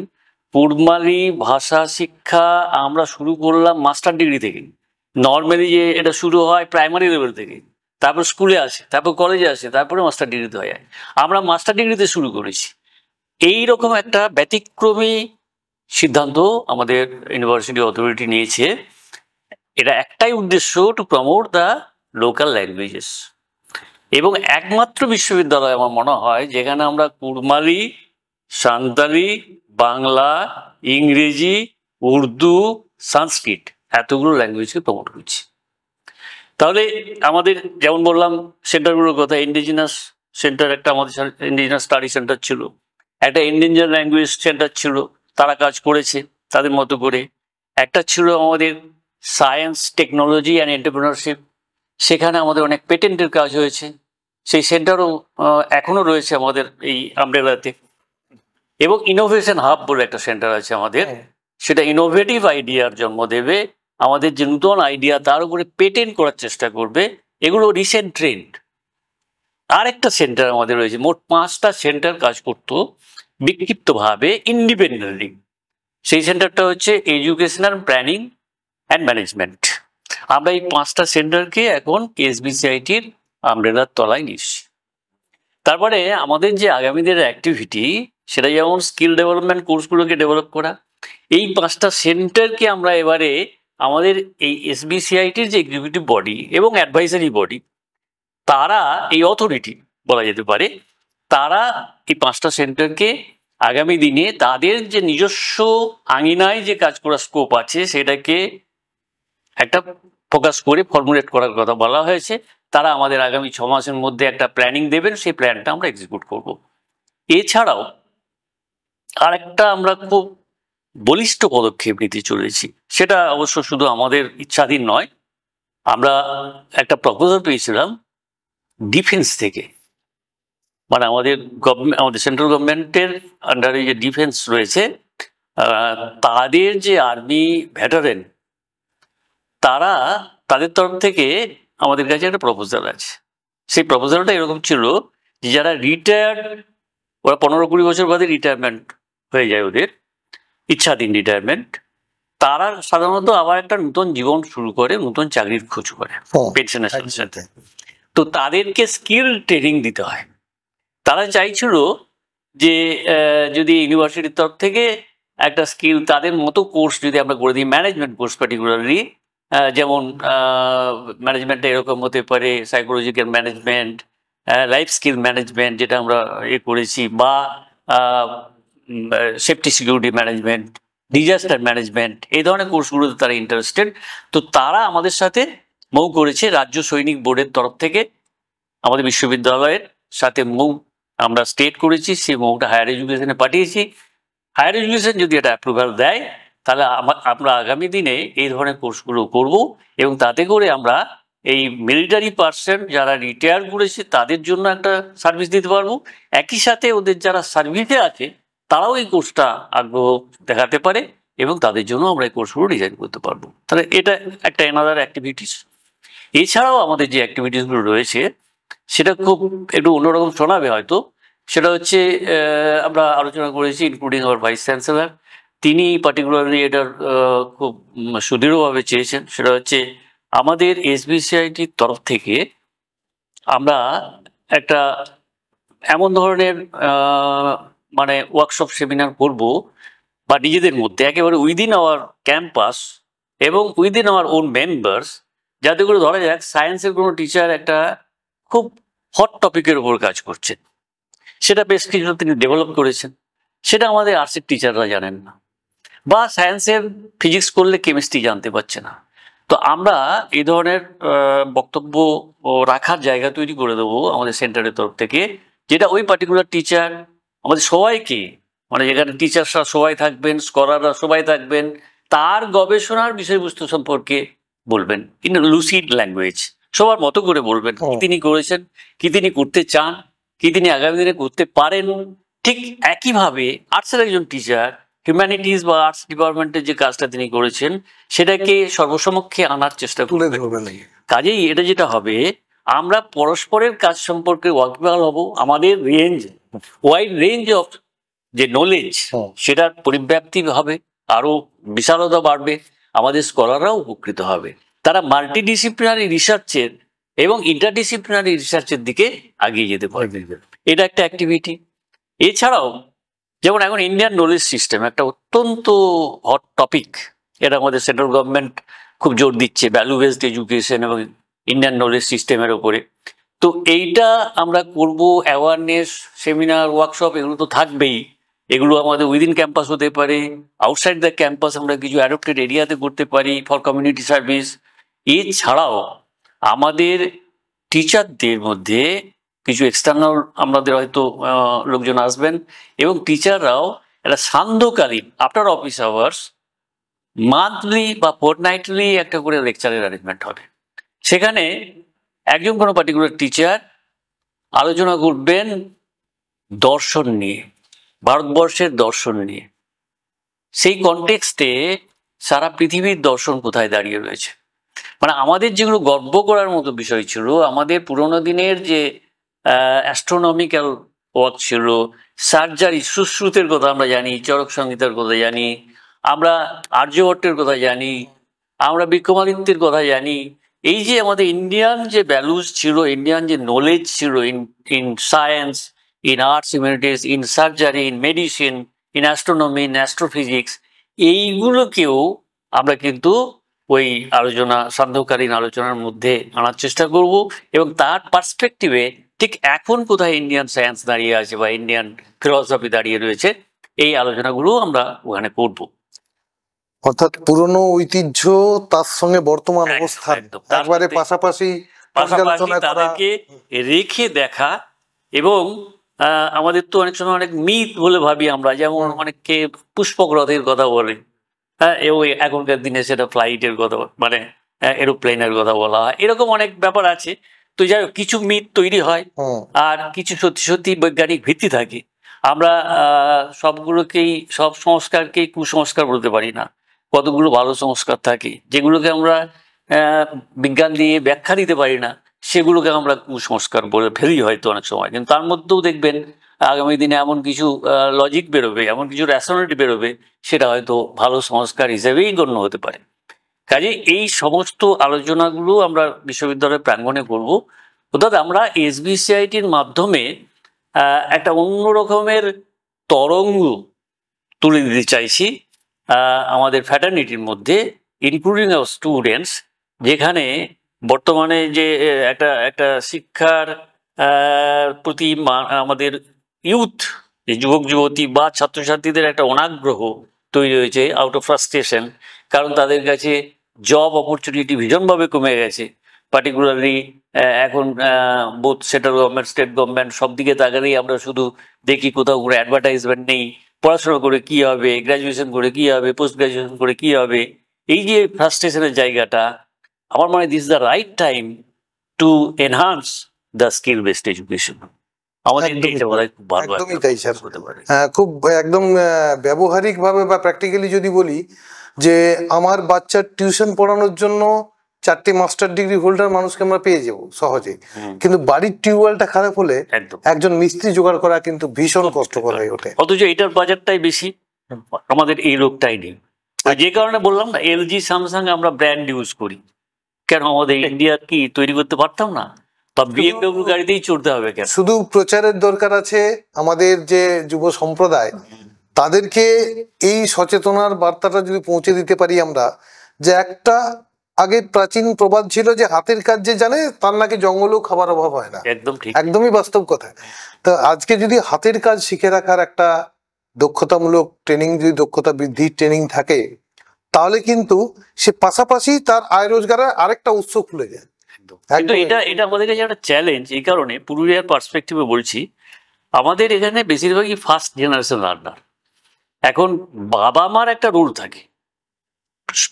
কুড়মালি ভাষা শিক্ষা আমরা শুরু করলাম মাস্টার ডিগ্রি থেকে। নর্মালি যে এটা শুরু হয় প্রাইমারি লেভেল থেকে, তারপর স্কুলে আসে, তারপর কলেজে আসে, তারপরে মাস্টার ডিগ্রিতে হয়ে যায়। আমরা মাস্টার ডিগ্রিতে শুরু করেছি। এইরকম একটা ব্যতিক্রমী সিদ্ধান্ত আমাদের ইউনিভার্সিটি অথরিটি নিয়েছে। এটা একটাই উদ্দেশ্য, to promote the local languages. এবং একমাত্র বিশ্ববিদ্যালয় আমার মনে হয় যেখানে আমরা কুড়মালি, সান্তালি, বাংলা, ইংরেজি, উর্দু, সংস্কৃত এতগুলো ল্যাঙ্গুয়েজকে প্রমোট করছি। তাহলে আমাদের যেমন বললাম সেন্টারগুলোর কথা, ইন্ডিজিনাস সেন্টার একটা, আমাদের ইন্ডিজিনাস স্টাডি সেন্টার ছিল, একটা এন্ডেঞ্জার ল্যাঙ্গুয়েজ সেন্টার ছিল, তারা কাজ করেছে তাদের মতো করে। একটা ছিল আমাদের সায়েন্স, টেকনোলজি অ্যান্ড এন্টারপ্রেনারশিপ, সেখানে আমাদের অনেক পেটেন্টের কাজ হয়েছে। সেই সেন্টারও এখনো রয়েছে আমাদের এই আমব্রেলাতে। এবং ইনোভেশন হাব বলে একটা সেন্টার আছে আমাদের, সেটা ইনোভেটিভ আইডিয়ার জন্ম দেবে, আমাদের যে নতুন আইডিয়া তার উপরে পেটেন্ট করার চেষ্টা করবে। এগুলো রিসেন্ট ট্রেন্ড। আরেকটা সেন্টার আমাদের রয়েছে, মোট 5টা সেন্টার কাজ করতো বিক্ষিপ্তভাবে ইন্ডিপেন্ডেন্টলি। সেই সেন্টারটা হচ্ছে এডুকেশনাল প্ল্যানিং অ্যান্ড ম্যানেজমেন্ট। আমরা এই 5টা সেন্টারকে এখন এসবিসিআইটির আমব্রেলার তলায় নিচ্ছি। তারপরে আমাদের যে আগামী দিনের অ্যাক্টিভিটি, সেটা যেমন স্কিল ডেভেলপমেন্ট কোর্সগুলোকে ডেভেলপ করা, এই 5টা সেন্টারকে আমরা এবারে আমাদের এই এসবিসিআইটির যে এক্সিকিউটিভ বডি এবং অ্যাডভাইজারি বডি, তারা এই অথরিটি বলা যেতে পারে, তারা এই 5টা সেন্টারকে আগামী দিনে তাদের যে নিজস্ব আঙিনায় যে কাজ করার স্কোপ আছে সেটাকে একটা ফোকাস করে ফর্মুলেট করার কথা বলা হয়েছে। তারা আমাদের আগামী 6 মাসের মধ্যে একটা প্ল্যানিং দেবেন, সেই প্ল্যানটা আমরা এক্সিকিউট করব। এছাড়াও আরেকটা আমরা খুব বলিষ্ঠ পদক্ষেপ নিতে চলেছি, সেটা অবশ্য শুধু আমাদের ইচ্ছাধীন নয়। আমরা একটা প্রপোজাল পেয়েছিলাম ডিফেন্স থেকে, মানে আমাদের সেন্ট্রাল গভর্নমেন্টের আন্ডারে যে ডিফেন্স রয়েছে, তাদের যে আর্মি ভেটারেন, তাদের তরফ থেকে আমাদের কাছে একটা প্রপোজাল আছে। সেই প্রপোজালটা এরকম ছিল যে যারা রিটায়ার্ড, ওরা 15-20 বছর বাদে রিটায়ারমেন্ট হয়ে যায়, ওদের ইচ্ছাধীন রিটায়ারমেন্ট, তারা সাধারণত আবার একটা নতুন জীবন শুরু করে, নতুন চাকরির খোঁজ করে পেনশনের সাথে সাথে। তো তাদেরকে স্কিল ট্রেনিং দিতে হয়। তারা চাইছিল যে যদি ইউনিভার্সিটির তরফ থেকে একটা স্কিল, তাদের মতো কোর্স যদি আমরা করে দিই, ম্যানেজমেন্ট কোর্স পার্টিকুলারলি, যেমন ম্যানেজমেন্টটা এরকম হতে পারে psychological management, life skill management যেটা আমরা করেছি, বা safety security management, disaster management, এই ধরনের কোর্সগুলোতে তারা ইন্টারেস্টেড। তো তারা আমাদের সাথে মৌ করেছে রাজ্য সৈনিক বোর্ডের তরফ থেকে, আমাদের বিশ্ববিদ্যালয়ের সাথে মৌ আমরা স্টেট করেছি, সেই মৌটা হায়ার এডুকেশনে পাঠিয়েছি। হায়ার এডুকেশন যদি এটা অ্যাপ্রুভাল দেয়, তাহলে আমরা আগামী দিনে এই ধরনের কোর্সগুলো করব এবং তাতে করে আমরা এই মিলিটারি পার্সন যারা রিটায়ার করেছে তাদের জন্য একটা সার্ভিস দিতে পারবো, একই সাথে ওদের যারা সার্ভিসে আছে তারাও এই কোর্সটা আগ্রহ দেখাতে পারে এবং তাদের জন্য আমরা এই কোর্সগুলো ডিজাইন করতে পারবো। তাহলে এটা একটা এনাদার অ্যাক্টিভিটিস। এছাড়াও আমাদের যে অ্যাক্টিভিটিসগুলো রয়েছে সেটা খুব একটু অন্যরকম শোনাবে হয়তো। সেটা হচ্ছে আমরা আলোচনা করেছি ইনক্লুডিং আওয়ার ভাইস চ্যান্সেলর, তিনি পার্টিকুলারলি এটার খুব সুদৃঢ়ভাবে চেয়েছেন। সেটা হচ্ছে আমাদের এসবিসিআইটির তরফ থেকে আমরা একটা এমন ধরনের মানে ওয়ার্কশপ সেমিনার করব বা নিজেদের মধ্যে একেবারে উইদিন আওয়ার ক্যাম্পাস এবং উইদিন আওয়ার ওন মেম্বার্স, যাতে করে ধরা যাক সায়েন্সের কোনো টিচার একটা খুব হট টপিকের উপর কাজ করছেন, সেটা বেশ কিছু তিনি ডেভেলপ করেছেন, সেটা আমাদের আর্টসের টিচাররা জানেন না, বা সায়েন্সের ফিজিক্স করলে কেমিস্ট্রি জানতে পারছে না। তো আমরা এই ধরনের বক্তব্য রাখার জায়গা তৈরি করে দেবো আমাদের সেন্টারের তরফ থেকে, যেটা ওই পার্টিকুলার টিচার আমাদের সবাইকে, মানে যেখানে টিচাররা সবাই থাকবেন, স্কলাররা সবাই থাকবেন, তার গবেষণার বিষয়বস্তু সম্পর্কে বলবেন ইন লুসিড ল্যাঙ্গুয়েজ, সবার মতো করে বলবেন কি তিনি করেছেন, কি তিনি করতে চান, কি তিনি আগামী দিনে করতে পারেন। ঠিক একইভাবে আর্টসের একজন টিচার হিউম্যানিটিস বা আর্টস ডিপার্টমেন্টের যে কাজটা তিনি করেছেন সেটাকে সর্বসমক্ষে আনার চেষ্টা তুলে করবেন। ধরবেন। কাজেই এটা যেটা হবে, আমরা পরস্পরের কাজ সম্পর্কে ওয়াকিবহাল হব, আমাদের ওয়াইড রেঞ্জ অফ যে নলেজ সেটার পরিব্যাপ্তি হবে, আরো বিশালতা বাড়বে, আমাদের স্কলাররাও উপকৃত হবে, তারা মাল্টিডিসিপ্লিনারি রিসার্চের এবং ইন্টারডিসিপ্লিনারি রিসার্চের দিকে এগিয়ে যেতে পারবে। এটা একটা অ্যাক্টিভিটি। এছাড়াও যেমন এখন ইন্ডিয়ান নলেজ সিস্টেম একটা অত্যন্ত হট টপিক, এটা আমাদের সেন্ট্রাল গভর্নমেন্ট খুব জোর দিচ্ছে ভ্যালু বেসড এডুকেশন এবং ইন্ডিয়ান নলেজ সিস্টেমের ওপরে। তো এইটা আমরা করব, অ্যাওয়ারনেস সেমিনার ওয়ার্কশপ এগুলো তো থাকবেই, এগুলো আমাদের উইদিন ক্যাম্পাস হতে পারে, আউটসাইড দ্য ক্যাম্পাস আমরা কিছু অ্যাডপ্টেড এরিয়াতে করতে পারি ফর কমিউনিটি সার্ভিস। এছাড়াও আমাদের টিচারদের মধ্যে কিছু এক্সটার্নাল আমাদের হয়তো লোকজন আসবেন এবং টিচাররাও একটা সান্ধ্যকালীন আফটার অফিস আওয়ার্স মান্থলি বা ফোর্টনাইটলি একটা করে লেকচারের অ্যারেঞ্জমেন্ট হবে। সেখানে একজন কোনো পার্টিকুলার টিচার আলোচনা করবেন দর্শন নিয়ে, ভারতবর্ষের দর্শন নিয়ে। সেই কনটেক্সটে সারা পৃথিবীর দর্শন কোথায় দাঁড়িয়ে রয়েছে, মানে আমাদের যেগুলো গর্ব করার মতো বিষয় ছিল, আমাদের পুরোনো দিনের যে অ্যাস্ট্রোনমিক্যাল ওয়ার্ক ছিল, সার্জারি সুশ্রুতের কথা আমরা জানি, চরক সংহিতার কথা জানি, আমরা আর্যভট্টের কথা জানি, আমরা বিক্রমাদিত্যের কথা জানি। এই যে আমাদের ইন্ডিয়ান যে ভ্যালুস ছিল, ইন্ডিয়ান যে নলেজ ছিল in science, in arts humanities, in surgery, in medicine, in astronomy, in astrophysics, এইগুলোকেও আমরা কিন্তু ওই আলোচনা সান্ধ্যকালীন আলোচনার মধ্যে আনার চেষ্টা করব এবং তার পার্সপেক্টিভে ঠিক এখন কোথায় ইন্ডিয়ান সায়েন্স দাঁড়িয়ে আছে বা ইন্ডিয়ান ফিলসফি দাঁড়িয়ে রয়েছে, এই আলোচনাগুলো আমরা ওখানে করব। অর্থাৎ পুরনো ঐতিহ্য তার সঙ্গে বর্তমান অবস্থা একবারে পাশাপাশি তাদেরকে রেখে দেখা। এবং আমাদের তো অনেক সময় অনেক মিথ বলে ভাবি আমরা, যেমন অনেককে পুষ্পক রথের কথা বলে, হ্যাঁ, এখনকার দিনে সেটা ফ্লাইটের কথা, মানে এরোপ্লেনের কথা বলা হয়, এরকম অনেক ব্যাপার আছে। তো যাই হোক, কিছু মিথ তৈরি হয় আর কিছু সত্যি সত্যি বৈজ্ঞানিক ভিত্তি থাকে। আমরা সবগুলোকেই, সব সংস্কারকেই কুসংস্কার বলতে পারি না, কতগুলো ভালো সংস্কার থাকে যেগুলোকে আমরা বিজ্ঞান দিয়ে ব্যাখ্যা দিতে পারি না, সেগুলোকে আমরা কুসংস্কার বলে ফেলি হয়তো অনেক সময়। কিন্তু তার মধ্যেও দেখবেন আগামী দিনে এমন কিছু লজিক বেরোবে, এমন কিছু র্যাশনালিটি বেরোবে, সেটা হয়তো ভালো সংস্কার হিসেবেই গণ্য হতে পারে। কাজে এই সমস্ত আলোচনাগুলো আমরা বিশ্ববিদ্যালয়ের প্রাঙ্গণে করব। অর্থাৎ আমরা এসবিসিআইটির মাধ্যমে একটা অন্য রকমের তরঙ্গ তুলে দিতে চাইছি আমাদের ফ্র্যাটার্নিটির মধ্যে, ইনক্লুডিং আওয়ার স্টুডেন্টস, যেখানে বর্তমানে যে একটা শিক্ষার প্রতি আমাদের ইউথ, যে যুবক যুবতী বা ছাত্রছাত্রীদের একটা অনাগ্রহ তৈরি হয়েছে আউট অফ ফ্রাস্ট্রেশন, কারণ তাদের কাছে জব অপরচুনিটি ভীষণভাবে কমে গেছে। পার্টিকুলারলি এখন both central government, state government, সব দিকে তাকালেই আমরা শুধু দেখি কোথাও কোনো অ্যাডভার্টাইজমেন্ট নেই, পড়াশোনা করে কি হবে, গ্র্যাজুয়েশন করে কি হবে, পোস্ট গ্র্যাজুয়েশন করে কি হবে। এই যে ফ্রাস্ট্রেশনের জায়গাটা, আমার মনে হয় this the right time to enhance the skill based education. আমাদের একদমই এটা বলা খুব ভালো একদমই তাই স্যার। হতে পারে। খুব একদম ব্যবহারিক ভাবে বা প্র্যাকটিক্যালি যদি বলি যে আমার বাচ্চার টিউশন পড়ানোর জন্য 4টে মাস্টার ডিগ্রি হোল্ডার মানুষকে আমরা পেয়ে যাবো সহজে, কিন্তু বাড়ির টিউবওয়েলটা খারাপ হলে একদম একজন মিস্ত্রি জোগাড় করা কিন্তু ভীষণ কষ্টকর হয়ে ওঠে। অথচ এটার বাজারটাই বেশি, আমাদের এই লোকটাই নেই। যে কারণে বললাম না, এলজি স্যামসাং আমরা ব্র্যান্ড ইউজ করি, কেন আমাদের ইন্ডিয়া কি তৈরি করতে পারতাম না? বা বিএমডব্লিউ গাড়িতেই চড়তে হবে কেন? শুধু প্রচারের দরকার আছে আমাদের যে যুব সম্প্রদায়, তাদেরকে এই সচেতনার বার্তাটা যদি পৌঁছে দিতে পারি আমরা, যে একটা আগে প্রাচীন প্রবাদ ছিল যে হাতের কাজ যে জানে তার নাকি জঙ্গলেও খাবার অভাব হয় না। একদম ঠিক, একদমই বাস্তব কথা। তো আজকে যদি হাতের কাজ শিখে রাখার একটা দক্ষতামূলক ট্রেনিং, যদি দক্ষতা বৃদ্ধির ট্রেনিং থাকে, তাহলে কিন্তু সে পাশাপাশি তার আয় রোজগারের আরেকটা উৎস খুলে যায়। কিন্তু এটা আমাদের কাছে একটা চ্যালেঞ্জ। এই কারণে পুরুলিয়ার পার্সপেক্টিভে বলছি, আমাদের এখানে বেশিরভাগই ফার্স্ট জেনারেশন লার্নার। এখন বাবা মার একটা রোল থাকে,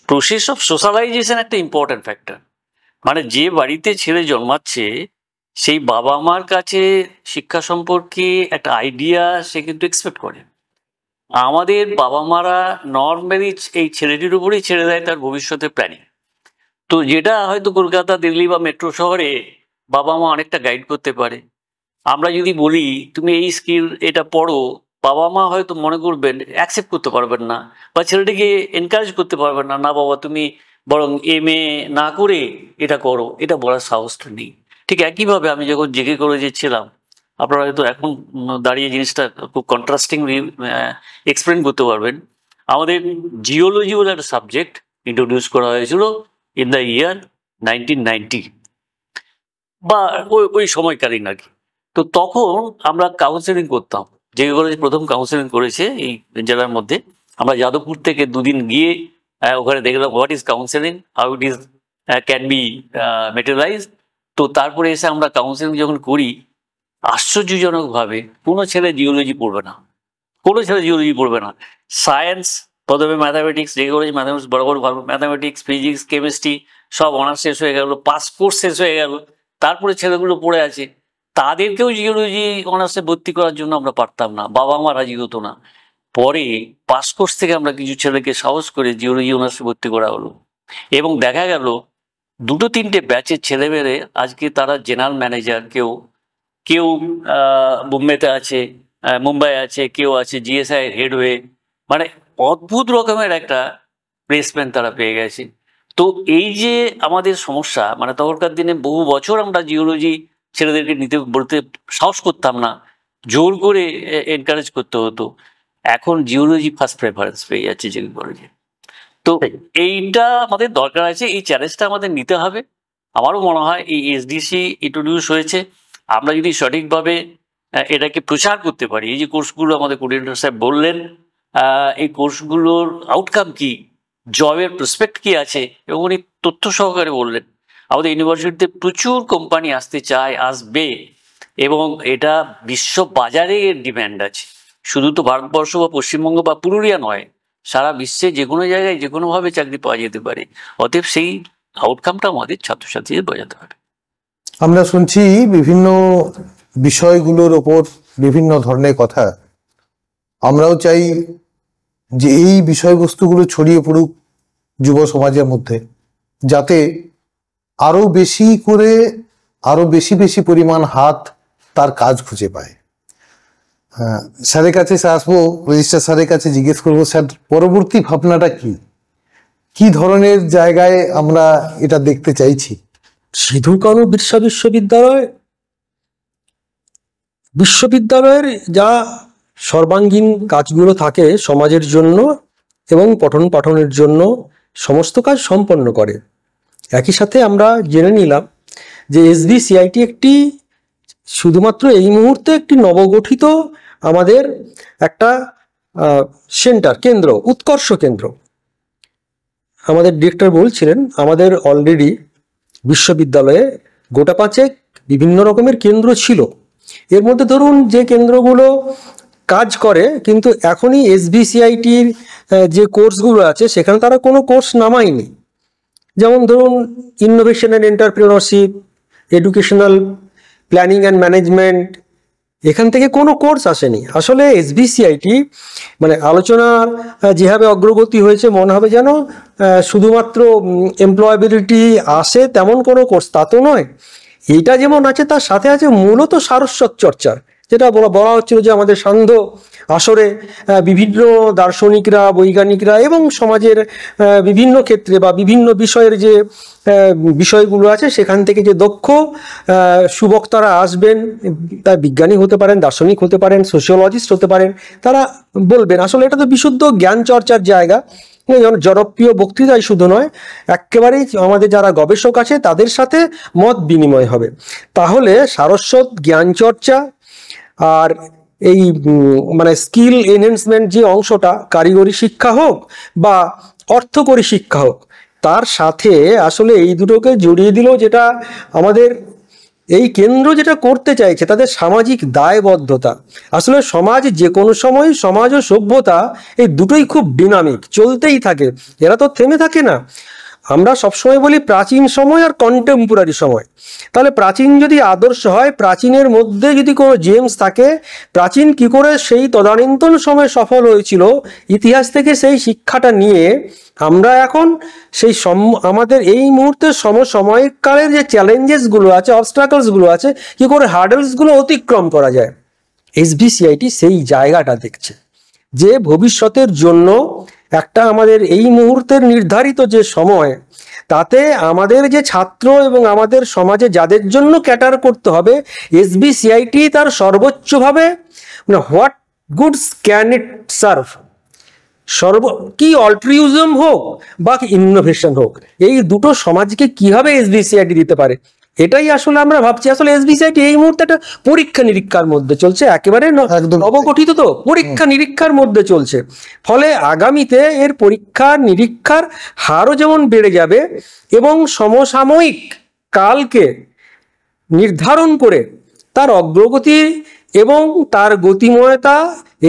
প্রসেস অফ সোশ্যালাইজেশন একটা ইম্পর্টেন্ট ফ্যাক্টর। মানে যে বাড়িতে ছেলে জন্মাচ্ছে সেই বাবা মার কাছে শিক্ষা সম্পর্কে একটা আইডিয়া সে কিন্তু এক্সপেক্ট করে। আমাদের বাবা মারা নর্মালি এই ছেলেটির উপরেই ছেড়ে দেয় তার ভবিষ্যতের প্ল্যানিং। তো যেটা হয়তো কলকাতা, দিল্লি বা মেট্রো শহরে বাবা মা অনেকটা গাইড করতে পারে। আমরা যদি বলি তুমি এই স্কিল এটা পড়ো, বাবা মা হয়তো মনে করবেন, অ্যাকসেপ্ট করতে পারবেন না, বা ছেলেটিকে এনকারেজ করতে পারবেন না, না বাবা তুমি বরং MA না করে এটা করো, এটা বলার সাহসটা নেই। ঠিক একইভাবে আমি যখন জেকে কলেজে ছিলাম, আপনারা হয়তো এখন দাঁড়িয়ে জিনিসটা খুব কন্ট্রাস্টিংলি এক্সপ্লেন করতে পারবেন। আমাদের জিওলজি বলে একটা সাবজেক্ট ইন্ট্রোডিউস করা হয়েছিল ইন দ্য ইয়ার 1990 বা ওই সময়কালীন আর কি। তো তখন আমরা কাউন্সেলিং করতাম, যে কলেজে প্রথম কাউন্সেলিং করেছে এই জেলার মধ্যে। আমরা যাদবপুর থেকে 2 দিন গিয়ে ওখানে দেখলাম what is counselling, how it is can be materialise. তো তারপরে এসে আমরা কাউন্সেলিং যখন করি, আশ্চর্যজনকভাবে কোনো ছেলে জিওলজি পড়বে না, কোনো ছেলে জিওলজি পড়বে না। সায়েন্স, প্রথমে ম্যাথামেটিক্স, যে কলেজ ম্যাথামেটিক্স বড় বড় ভালো, ম্যাথামেটিক্স, ফিজিক্স, কেমিস্ট্রি সব অনার্স শেষ হয়ে গেল, পাস কোর্স শেষ হয়ে গেল। তারপরে ছেলেগুলো পড়ে আছে, তাদেরকেও জিওলজি অনার্সে ভর্তি করার জন্য আমরা পারতাম না, বাবা মা রাজি হতো না। পরে পাস কোর্স থেকে আমরা কিছু ছেলেকে সাহস করে জিওলজি অনার্সে ভর্তি করা হলো, এবং দেখা গেল 2-3টে ব্যাচের ছেলেমেয়েরে আজকে তারা জেনারেল ম্যানেজার, কেউ কেউ বোম্বেতে আছে, মুম্বাই আছে, কেউ আছে GSI হেড হয়ে, মানে অদ্ভুত রকমের একটা প্লেসমেন্ট তারা পেয়ে গেছে। তো এই যে আমাদের সমস্যা, মানে তখনকার দিনে বহু বছর আমরা জিওলজি ছেলেদেরকে নিতে বলতে সাহস করতাম না, জোর করে এনকারেজ করতে হতো। এখন জিওলজি ফার্স্ট প্রেফারেন্স পেয়ে যাচ্ছে যে কলেজে। তো এইটা আমাদের দরকার আছে, এই চ্যালেঞ্জটা আমাদের নিতে হবে। আমারও মনে হয় এই SDC ইন্ট্রোডিউস হয়েছে, আমরা যদি সঠিকভাবে এটাকে প্রচার করতে পারি, এই যে কোর্সগুলো আমাদের কোঅর্ডিনেটর সাহেব বললেন, এই কোর্সগুলোর আউটকাম কি, জবের প্রসপেক্ট কি আছে, এবং উনি তথ্য সহকারে বললেন আমাদের ইউনিভার্সিটিতে প্রচুর কোম্পানি আসতে চায়, আসবে, এবং এটা বিশ্ব বাজারে এর ডিম্যান্ড আছে। শুধু তো ভারতবর্ষ বা পশ্চিমবঙ্গ বা পুরুলিয়া নয়, সারা বিশ্বে যে কোনো জায়গায় যে কোনোভাবে চাকরি পাওয়া যেতে পারে। অতএব সেই আউটকামটা আমাদের ছাত্রছাত্রীদের বোঝাতে হবে। আমরা শুনছি বিভিন্ন বিষয়গুলোর ওপর বিভিন্ন ধরনের কথা, আমরাও চাই যে এই বিষয়বস্তুগুলো ছড়িয়ে পড়ুক যুব সমাজের মধ্যে, যাতে আরো বেশি করে আরো বেশি বেশি পরিমাণ হাত তার কাজ খুঁজে পায়। স্যারের কাছে আসবো, রেজিস্ট্রার স্যারের কাছে জিজ্ঞেস করবো, স্যার পরবর্তী ভাবনাটা কি, কি ধরনের জায়গায় আমরা এটা দেখতে চাইছি? সিধু কানু বিরসা বিশ্ববিদ্যালয়ের যা সর্বাঙ্গীন কাজগুলো থাকে সমাজের জন্য এবং পঠন পাঠনের জন্য, সমস্ত কাজ সম্পন্ন করে। একই সাথে আমরা জেনে নিলাম যে SBCIT একটি শুধুমাত্র এই মুহূর্তে একটি নবগঠিত আমাদের একটা সেন্টার, কেন্দ্র, উৎকর্ষ কেন্দ্র। আমাদের ডিরেক্টর বলছিলেন আমাদের অলরেডি বিশ্ববিদ্যালয়ে গোটা 5 বিভিন্ন রকমের কেন্দ্র ছিল। এর মধ্যে ধরুন যে কেন্দ্রগুলো কাজ করে কিন্তু এখনই SBCITর যে কোর্সগুলো আছে সেখানে তারা কোনো কোর্স নামায়নি, যেমন ধরুন innovation and entrepreneurship, educational planning and management, এখান থেকে কোনো কোর্স আসেনি। আসলে এসবিসিআইটি মানে আলোচনার যেভাবে অগ্রগতি হয়েছে মনে হবে যেন শুধুমাত্র এমপ্লয়াবিলিটি আসে তেমন কোনো কোর্স, তা তো নয়। এইটা যেমন আছে তার সাথে আছে মূলত সারস্বত চর্চা, যেটা বলা হচ্ছিল যে আমাদের সান্ধ্য আসরে বিভিন্ন দার্শনিকরা, বৈজ্ঞানিকরা এবং সমাজের বিভিন্ন ক্ষেত্রে বা বিভিন্ন বিষয়ের যে বিষয়গুলো আছে সেখান থেকে যে দক্ষ সুবক্তারা আসবেন, তা বিজ্ঞানী হতে পারেন, দার্শনিক হতে পারেন, সোশিওলজিস্ট হতে পারেন, তারা বলবেন। আসলে এটা তো বিশুদ্ধ জ্ঞান চর্চার জায়গা, জনপ্রিয় বক্তৃতাই শুধু নয়, একেবারেই আমাদের যারা গবেষক আছে তাদের সাথে মত বিনিময় হবে। তাহলে সারস্বত জ্ঞান চর্চা আর এই মানে স্কিল এনহ্যান্সমেন্ট যে অংশটা, কারিগরি শিক্ষা হোক বা অর্থকরী শিক্ষা হোক, তার সাথে আসলে এই দুটোকে জড়িয়ে দিল, যেটা আমাদের এই কেন্দ্র যেটা করতে চাইছে তাদের সামাজিক দায়বদ্ধতা। আসলে সমাজ যে কোনো সময়, সমাজ ও সভ্যতা এই দুটোই খুব ডিনামিক, চলতেই থাকে, এরা তো থেমে থাকে না। আমরা সবসময় বলি প্রাচীন সময় আর কন্টেম্পোরারি সময়। তাহলে প্রাচীন যদি আদর্শ হয়, প্রাচীনের মধ্যে যদি কোনো জেমস থাকে, প্রাচীন কি করে সেই তদানীন্তন সময় সফল হয়েছিল, ইতিহাস থেকে সেই শিক্ষাটা নিয়ে আমরা এখন সেই আমাদের এই মুহূর্তে সমসাময়িককালের যে চ্যালেঞ্জেসগুলো আছে, অবস্ট্রাকলসগুলো আছে, কি করে হার্ডেলসগুলো অতিক্রম করা যায়, এসবিসিআইটি সেই জায়গাটা দেখছে যে ভবিষ্যতের জন্য একটা আমাদের এই মুহূর্তের নির্ধারিত যে সময়, তাতে আমাদের যে ছাত্র এবং আমাদের সমাজে যাদের জন্য ক্যাটার করতে হবে, এসবিসিআইটি তার সর্বোচ্চভাবে মানে what goods can it serve, কি অল্ট্রিউজম হোক বা ইনোভেশন হোক, এই দুটো সমাজকে কিভাবে এসবিসিআইটি দিতে পারে, এটাই আসলে আমরা ভাবছি। আসলে এসবিসিআইটি এই মুহূর্তে একটা পরীক্ষা নিরীক্ষার মধ্যে চলছে, একেবারে নবগঠিত তো পরীক্ষা নিরীক্ষার মধ্যে চলছে। ফলে আগামীতে এর পরীক্ষা নিরীক্ষার হারও যেমন বেড়ে যাবে এবং সমসাময়িক কালকে নির্ধারণ করে তার অগ্রগতি এবং তার গতিময়তা,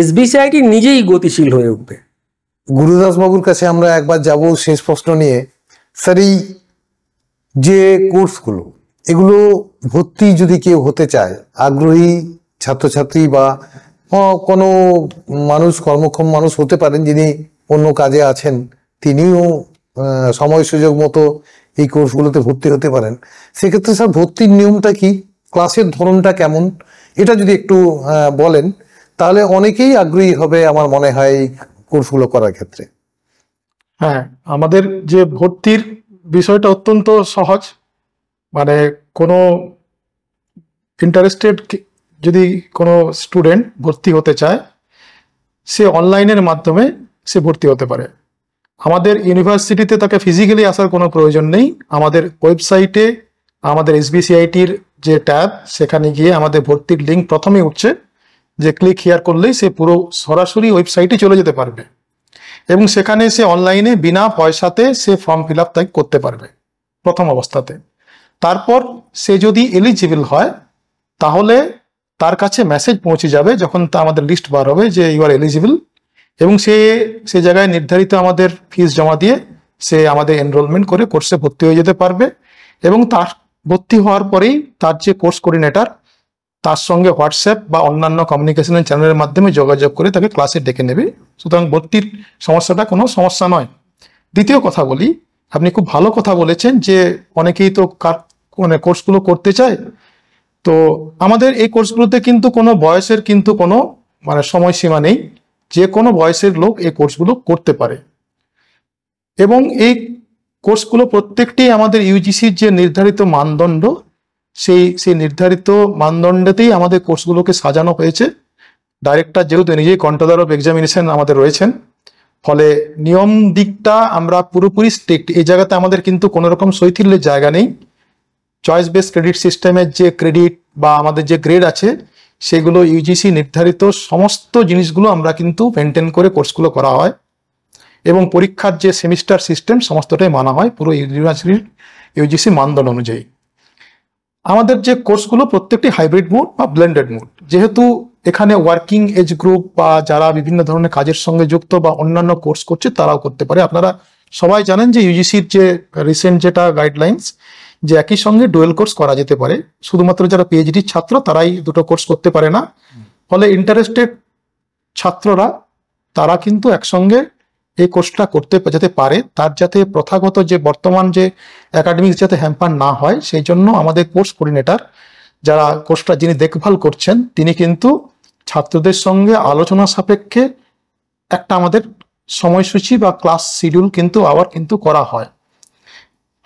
এসবিসিআইটি নিজেই গতিশীল হয়ে উঠবে। গুরুদাস বাবুর কাছে আমরা একবার যাব শেষ প্রশ্ন নিয়ে। স্যার, এই যে কোর্সগুলো, এগুলো ভর্তি যদি কেউ হতে চায়, আগ্রহী ছাত্রছাত্রী বা কোনো মানুষ, কর্মক্ষম মানুষ হতে পারেন যিনি অন্য কাজে আছেন, তিনিও সময় সুযোগ মতো এই কোর্সগুলোতে ভর্তি হতে পারেন। সেক্ষেত্রে স্যার ভর্তির নিয়মটা কি, ক্লাসের ধরনটা কেমন, এটা যদি একটু বলেন তাহলে অনেকেই আগ্রহী হবে আমার মনে হয় এই কোর্সগুলো করার ক্ষেত্রে। হ্যাঁ, আমাদের যে ভর্তির বিষয়টা অত্যন্ত সহজ। মানে কোনো ইন্টারেস্টেড যদি কোনো স্টুডেন্ট ভর্তি হতে চায়, সে অনলাইনের মাধ্যমে সে ভর্তি হতে পারে। আমাদের ইউনিভার্সিটিতে তাকে ফিজিক্যালি আসার কোনো প্রয়োজন নেই। আমাদের ওয়েবসাইটে আমাদের এসবিসিআইটির যে ট্যাব, সেখানে গিয়ে আমাদের ভর্তির লিঙ্ক প্রথমে উঠছে, যে ক্লিক হিয়ার করলেই সে পুরো সরাসরি ওয়েবসাইটে চলে যেতে পারবে এবং সেখানে সে অনলাইনে বিনা পয়সাতে সে ফর্ম ফিল আপ করতে পারবে প্রথম অবস্থাতে। তারপর সে যদি এলিজিবল হয় তাহলে তার কাছে মেসেজ পৌঁছে যাবে যখন তা আমাদের লিস্ট বার হবে যে ইউ আর এলিজিবল, এবং সে জায়গায় নির্ধারিত আমাদের ফিস জমা দিয়ে সে আমাদের এনরোলমেন্ট করে কোর্সে ভর্তি হয়ে যেতে পারবে। এবং তার ভর্তি হওয়ার পরেই তার যে কোর্স কোঅর্ডিনেটর তার সঙ্গে হোয়াটসঅ্যাপ বা অন্যান্য কমিউনিকেশনের চ্যানেলের মাধ্যমে যোগাযোগ করে তাকে ক্লাসে ডেকে নেবে। সুতরাং ভর্তির সমস্যাটা কোনো সমস্যা নয়। দ্বিতীয় কথা বলি, আপনি খুব ভালো কথা বলেছেন যে অনেকেই তো মানে কোর্সগুলো করতে চায়। তো আমাদের এই কোর্সগুলোতে কিন্তু কোনো বয়সের কিন্তু কোনো মানে সময়সীমা নেই, যে কোনো বয়সের লোক এই কোর্সগুলো করতে পারে। এবং এই কোর্সগুলো প্রত্যেকটি আমাদের ইউজিসির যে নির্ধারিত মানদণ্ড, সেই নির্ধারিত মানদণ্ডেতেই আমাদের কোর্সগুলোকে সাজানো হয়েছে। ডাইরেক্টর যেহেতু নিজেই কন্ট্রোলার অফ এক্সামিনেশন আমাদের রয়েছেন, ফলে নিয়ম দিকটা আমরা পুরোপুরি স্ট্রিক্ট। এই জায়গাতে আমাদের কিন্তু কোনো রকম শৈথিল্যের জায়গা নেই। চয়েস বেস ক্রেডিট সিস্টেমের যে ক্রেডিট বা আমাদের যে গ্রেড আছে, সেগুলো ইউজিসি নির্ধারিত সমস্ত জিনিসগুলো আমরা কিন্তু মেনটেন করে কোর্সগুলো করা হয় এবং পরীক্ষার যে সেমিস্টার সিস্টেম সমস্তটাই মানা হয় পুরো ইউনিভার্সিটির ইউজিসি মানদণ্ড অনুযায়ী। আমাদের যে কোর্সগুলো প্রত্যেকটি হাইব্রিড মোড বা ব্লেন্ডেড মোড, যেহেতু এখানে ওয়ার্কিং এজ গ্রুপ বা যারা বিভিন্ন ধরনের কাজের সঙ্গে যুক্ত বা অন্যান্য কোর্স করছে তারাও করতে পারে। আপনারা সবাই জানেন যে ইউজিসির যে রিসেন্ট যেটা গাইডলাইন্স, যে একই সঙ্গে ডুয়েল কোর্স করা যেতে পারে, শুধুমাত্র যারা পিএইচডি ছাত্র তারাই দুটো কোর্স করতে পারে না। ফলে ইন্টারেস্টেড ছাত্ররা তারা কিন্তু একসঙ্গে এই কোর্সটা করতে যেতে পারে, তার যাতে প্রথাগত যে বর্তমান যে একাডেমিক্স যাতে হ্যাম্পার না হয়, সেই জন্য আমাদের কোর্স কোঅর্ডিনেটর যারা কোর্সটা যিনি দেখভাল করছেন, তিনি কিন্তু ছাত্রদের সঙ্গে আলোচনা সাপেক্ষে একটা আমাদের সময়সূচি বা ক্লাস শিডিউল কিন্তু আবার কিন্তু করা হয়।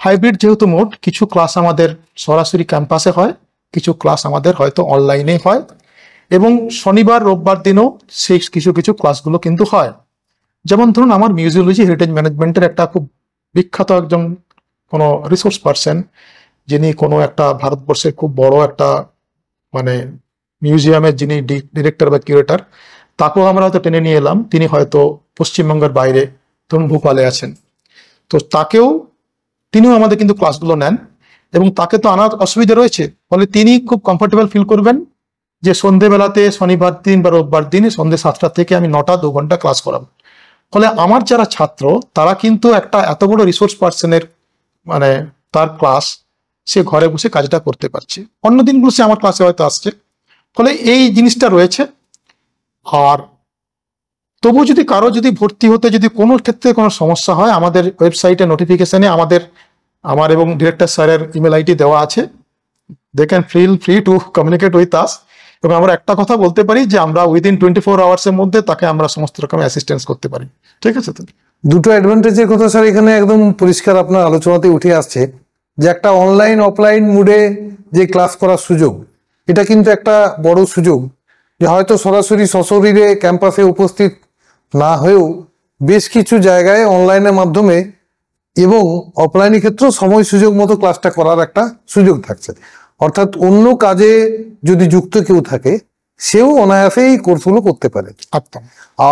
হাইব্রিড যেহেতু মোড, কিছু ক্লাস আমাদের সরাসরি ক্যাম্পাসে হয়, কিছু ক্লাস আমাদের হয়তো অনলাইনে হয়, এবং শনিবার রোববার দিনও সেই কিছু কিছু ক্লাসগুলো কিন্তু হয়। যেমন ধরুন আমার মিউজিওলজি হেরিটেজ ম্যানেজমেন্টের একটা খুব বিখ্যাত একজন কোনো রিসোর্স পারসন, যিনি কোনো একটা ভারতবর্ষের খুব বড় একটা মানে মিউজিয়ামের যিনি ডিরেক্টর বা কিউরেটর, তাকেও আমরা হয়তো টেনে নিয়ে এলাম। তিনি হয়তো পশ্চিমবঙ্গের বাইরে ধরুন ভোপালে আছেন, তো তিনিও আমাদের কিন্তু ক্লাসগুলো নেন, এবং তাকে তো আনার অসুবিধা রয়েছে, ফলে তিনি খুব কমফোর্টেবল ফিল করবেন যে সন্ধেবেলাতে শনিবার দিন বা রোববার দিন সন্ধ্যে 7টা থেকে আমি 9টা 2 ঘন্টা ক্লাস করাবো। ফলে আমার যারা ছাত্র তারা কিন্তু একটা এত বড় রিসোর্স পার্সনের মানে তার ক্লাস সে ঘরে বসে কাজটা করতে পারছে, অন্য দিনগুলো সে আমার ক্লাসে হয়তো আসছে। ফলে এই জিনিসটা রয়েছে। আর তবু যদি কারো যদি ভর্তি হতে যদি কোনো ক্ষেত্রে কোনো সমস্যা হয়, আমাদের ওয়েবসাইটে নোটিফিকেশনে আমার এবং ডিরেক্টর স্যারের ইমেল আইডি দেওয়া আছে, they can feel free to communicate with us. এবং আমরা একটা কথা বলতে পারি যে আমরা উইদিন 24 আওয়ার্সের মধ্যে তাকে আমরা সমস্ত রকমের অ্যাসিস্ট্যান্স করতে পারি। ঠিক আছে? তো দুটো অ্যাডভান্টেজের কথা স্যার এখানে একদম পরিষ্কার আপনার আলোচনাতে উঠে আসছে, যে একটা অনলাইন অফলাইন মুডে যে ক্লাস করার সুযোগ, এটা কিন্তু একটা বড় সুযোগ, যে হয়তো সরাসরি সশরীরে ক্যাম্পাসে উপস্থিত না হয়েও বেশ কিছু জায়গায় অনলাইনের মাধ্যমে এবং অফলাইনের ক্ষেত্রেও সময় সুযোগ মতো ক্লাসটা করার একটা সুযোগ থাকছে। অর্থাৎ অন্য কাজে যদি যুক্ত কেউ থাকে সেও অনায়াসেই কোর্সগুলো করতে পারে। একদম।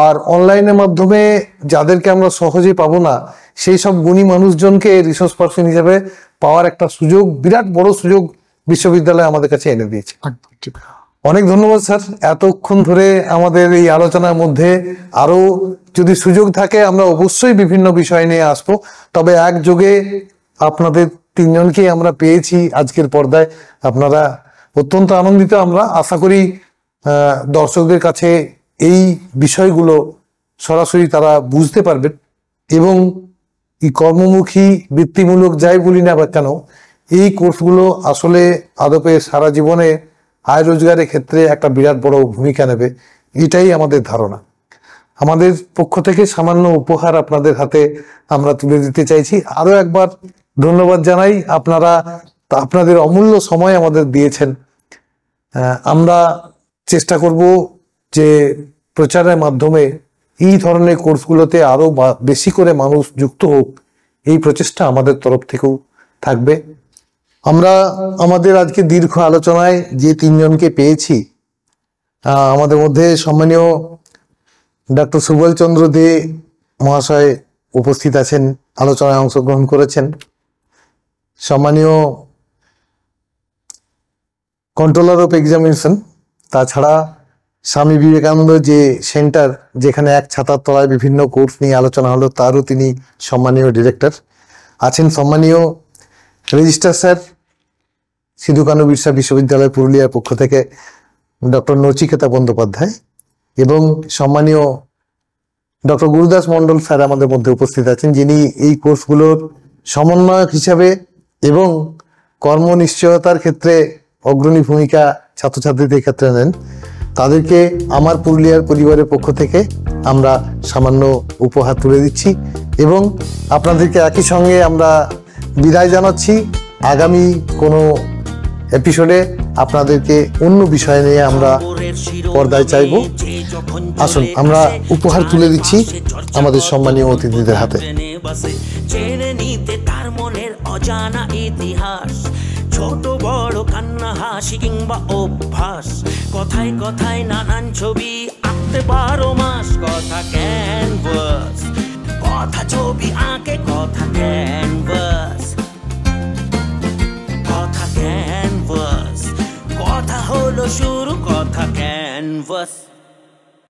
আর অনলাইনের মাধ্যমে যাদেরকে আমরা সহজে পাবো না, সেই সব গুণী মানুষজনকে রিসোর্স পার্সন হিসেবে পাওয়ার একটা সুযোগ, বিরাট বড় সুযোগ বিশ্ববিদ্যালয় আমাদের কাছে এনে দিয়েছে। একদম ঠিক। অনেক ধন্যবাদ স্যার, এতক্ষণ ধরে আমাদের এই আলোচনার মধ্যে আরো যদি সুযোগ থাকে আমরা অবশ্যই বিভিন্ন বিষয় নিয়ে আসবো। তবে একযোগে আপনাদের তিনজনকেই আমরা পেয়েছি আজকের পর্দায়, আপনারা অত্যন্ত আনন্দিত। আমরা আশা করি দর্শকদের কাছে এই বিষয়গুলো সরাসরি তারা বুঝতে পারবেন, এবং এই কর্মমুখী বৃত্তিমূলক যাই বলি না বা কেন, এই কোর্সগুলো আসলে আদপে সারা জীবনে আয় রোজগারের ক্ষেত্রে একটা বিরাট বড় ভূমিকা নেবে, এটাই আমাদের ধারণা। আমাদের পক্ষ থেকে সামান্য উপহার আপনাদের হাতে আমরা তুলে দিতে চাইছি। আরো একবার ধন্যবাদ জানাই, আপনাদের অমূল্য সময় আমাদের দিয়েছেন। আমরা চেষ্টা করব যে প্রচারের মাধ্যমে এই ধরনের কোর্সগুলোতে আরো বেশি করে মানুষ যুক্ত হোক, এই প্রচেষ্টা আমাদের তরফ থেকেও থাকবে। আমরা আমাদের আজকে দীর্ঘ আলোচনায় যে তিনজনকে পেয়েছি, আমাদের মধ্যে সম্মানীয় ডক্টর সুবল চন্দ্র দে মহাশয় উপস্থিত আছেন, আলোচনায় অংশগ্রহণ করেছেন। সম্মানীয় কন্ট্রোলার অফ এক্সামিনেশন, তাছাড়া স্বামী বিবেকানন্দ যে সেন্টার, যেখানে এক ছাতার তলায় বিভিন্ন কোর্স নিয়ে আলোচনা হলো, তারও তিনি সম্মানীয় ডিরেক্টর আছেন। সম্মানীয় রেজিস্ট্রার স্যার, সিধু কানু বিরসা বিশ্ববিদ্যালয় পুরুলিয়ার পক্ষ থেকে ডক্টর নচিকেতা বন্দ্যোপাধ্যায়, এবং সম্মানীয় ডক্টর গুরুদাস মন্ডল স্যার আমাদের মধ্যে উপস্থিত আছেন, যিনি এই কোর্সগুলোর সমন্বয়ক হিসাবে এবং কর্মনিশ্চয়তার ক্ষেত্রে অগ্রণী ভূমিকা ছাত্রছাত্রীদের ক্ষেত্রে নেন। তাদেরকে আমার পুরুলিয়ার পরিবারের পক্ষ থেকে আমরা সামান্য উপহার তুলে দিচ্ছি, এবং আপনাদেরকে একই সঙ্গে আমরা বিদায় জানাচ্ছি। আগামী কোনো এপিসোডে আপনাদেরকে অন্য বিষয় নিয়ে আমরা পর্দায় চাইব। আসুন আমরা উপহার তুলে দিচ্ছি আমাদের সম্মানীয় অতিথিদের হাতে। জেনে নিতে তার মনের অজানা ইতিহাস, ছোট বড় কান্না হাসি কিংবা অভ্যাস, কথায় কথায় নানান ছবি আঁকতে 12 মাস। কথা ক্যানভাস, কথা ছবি আঁকে, কথা ক্যানভাস।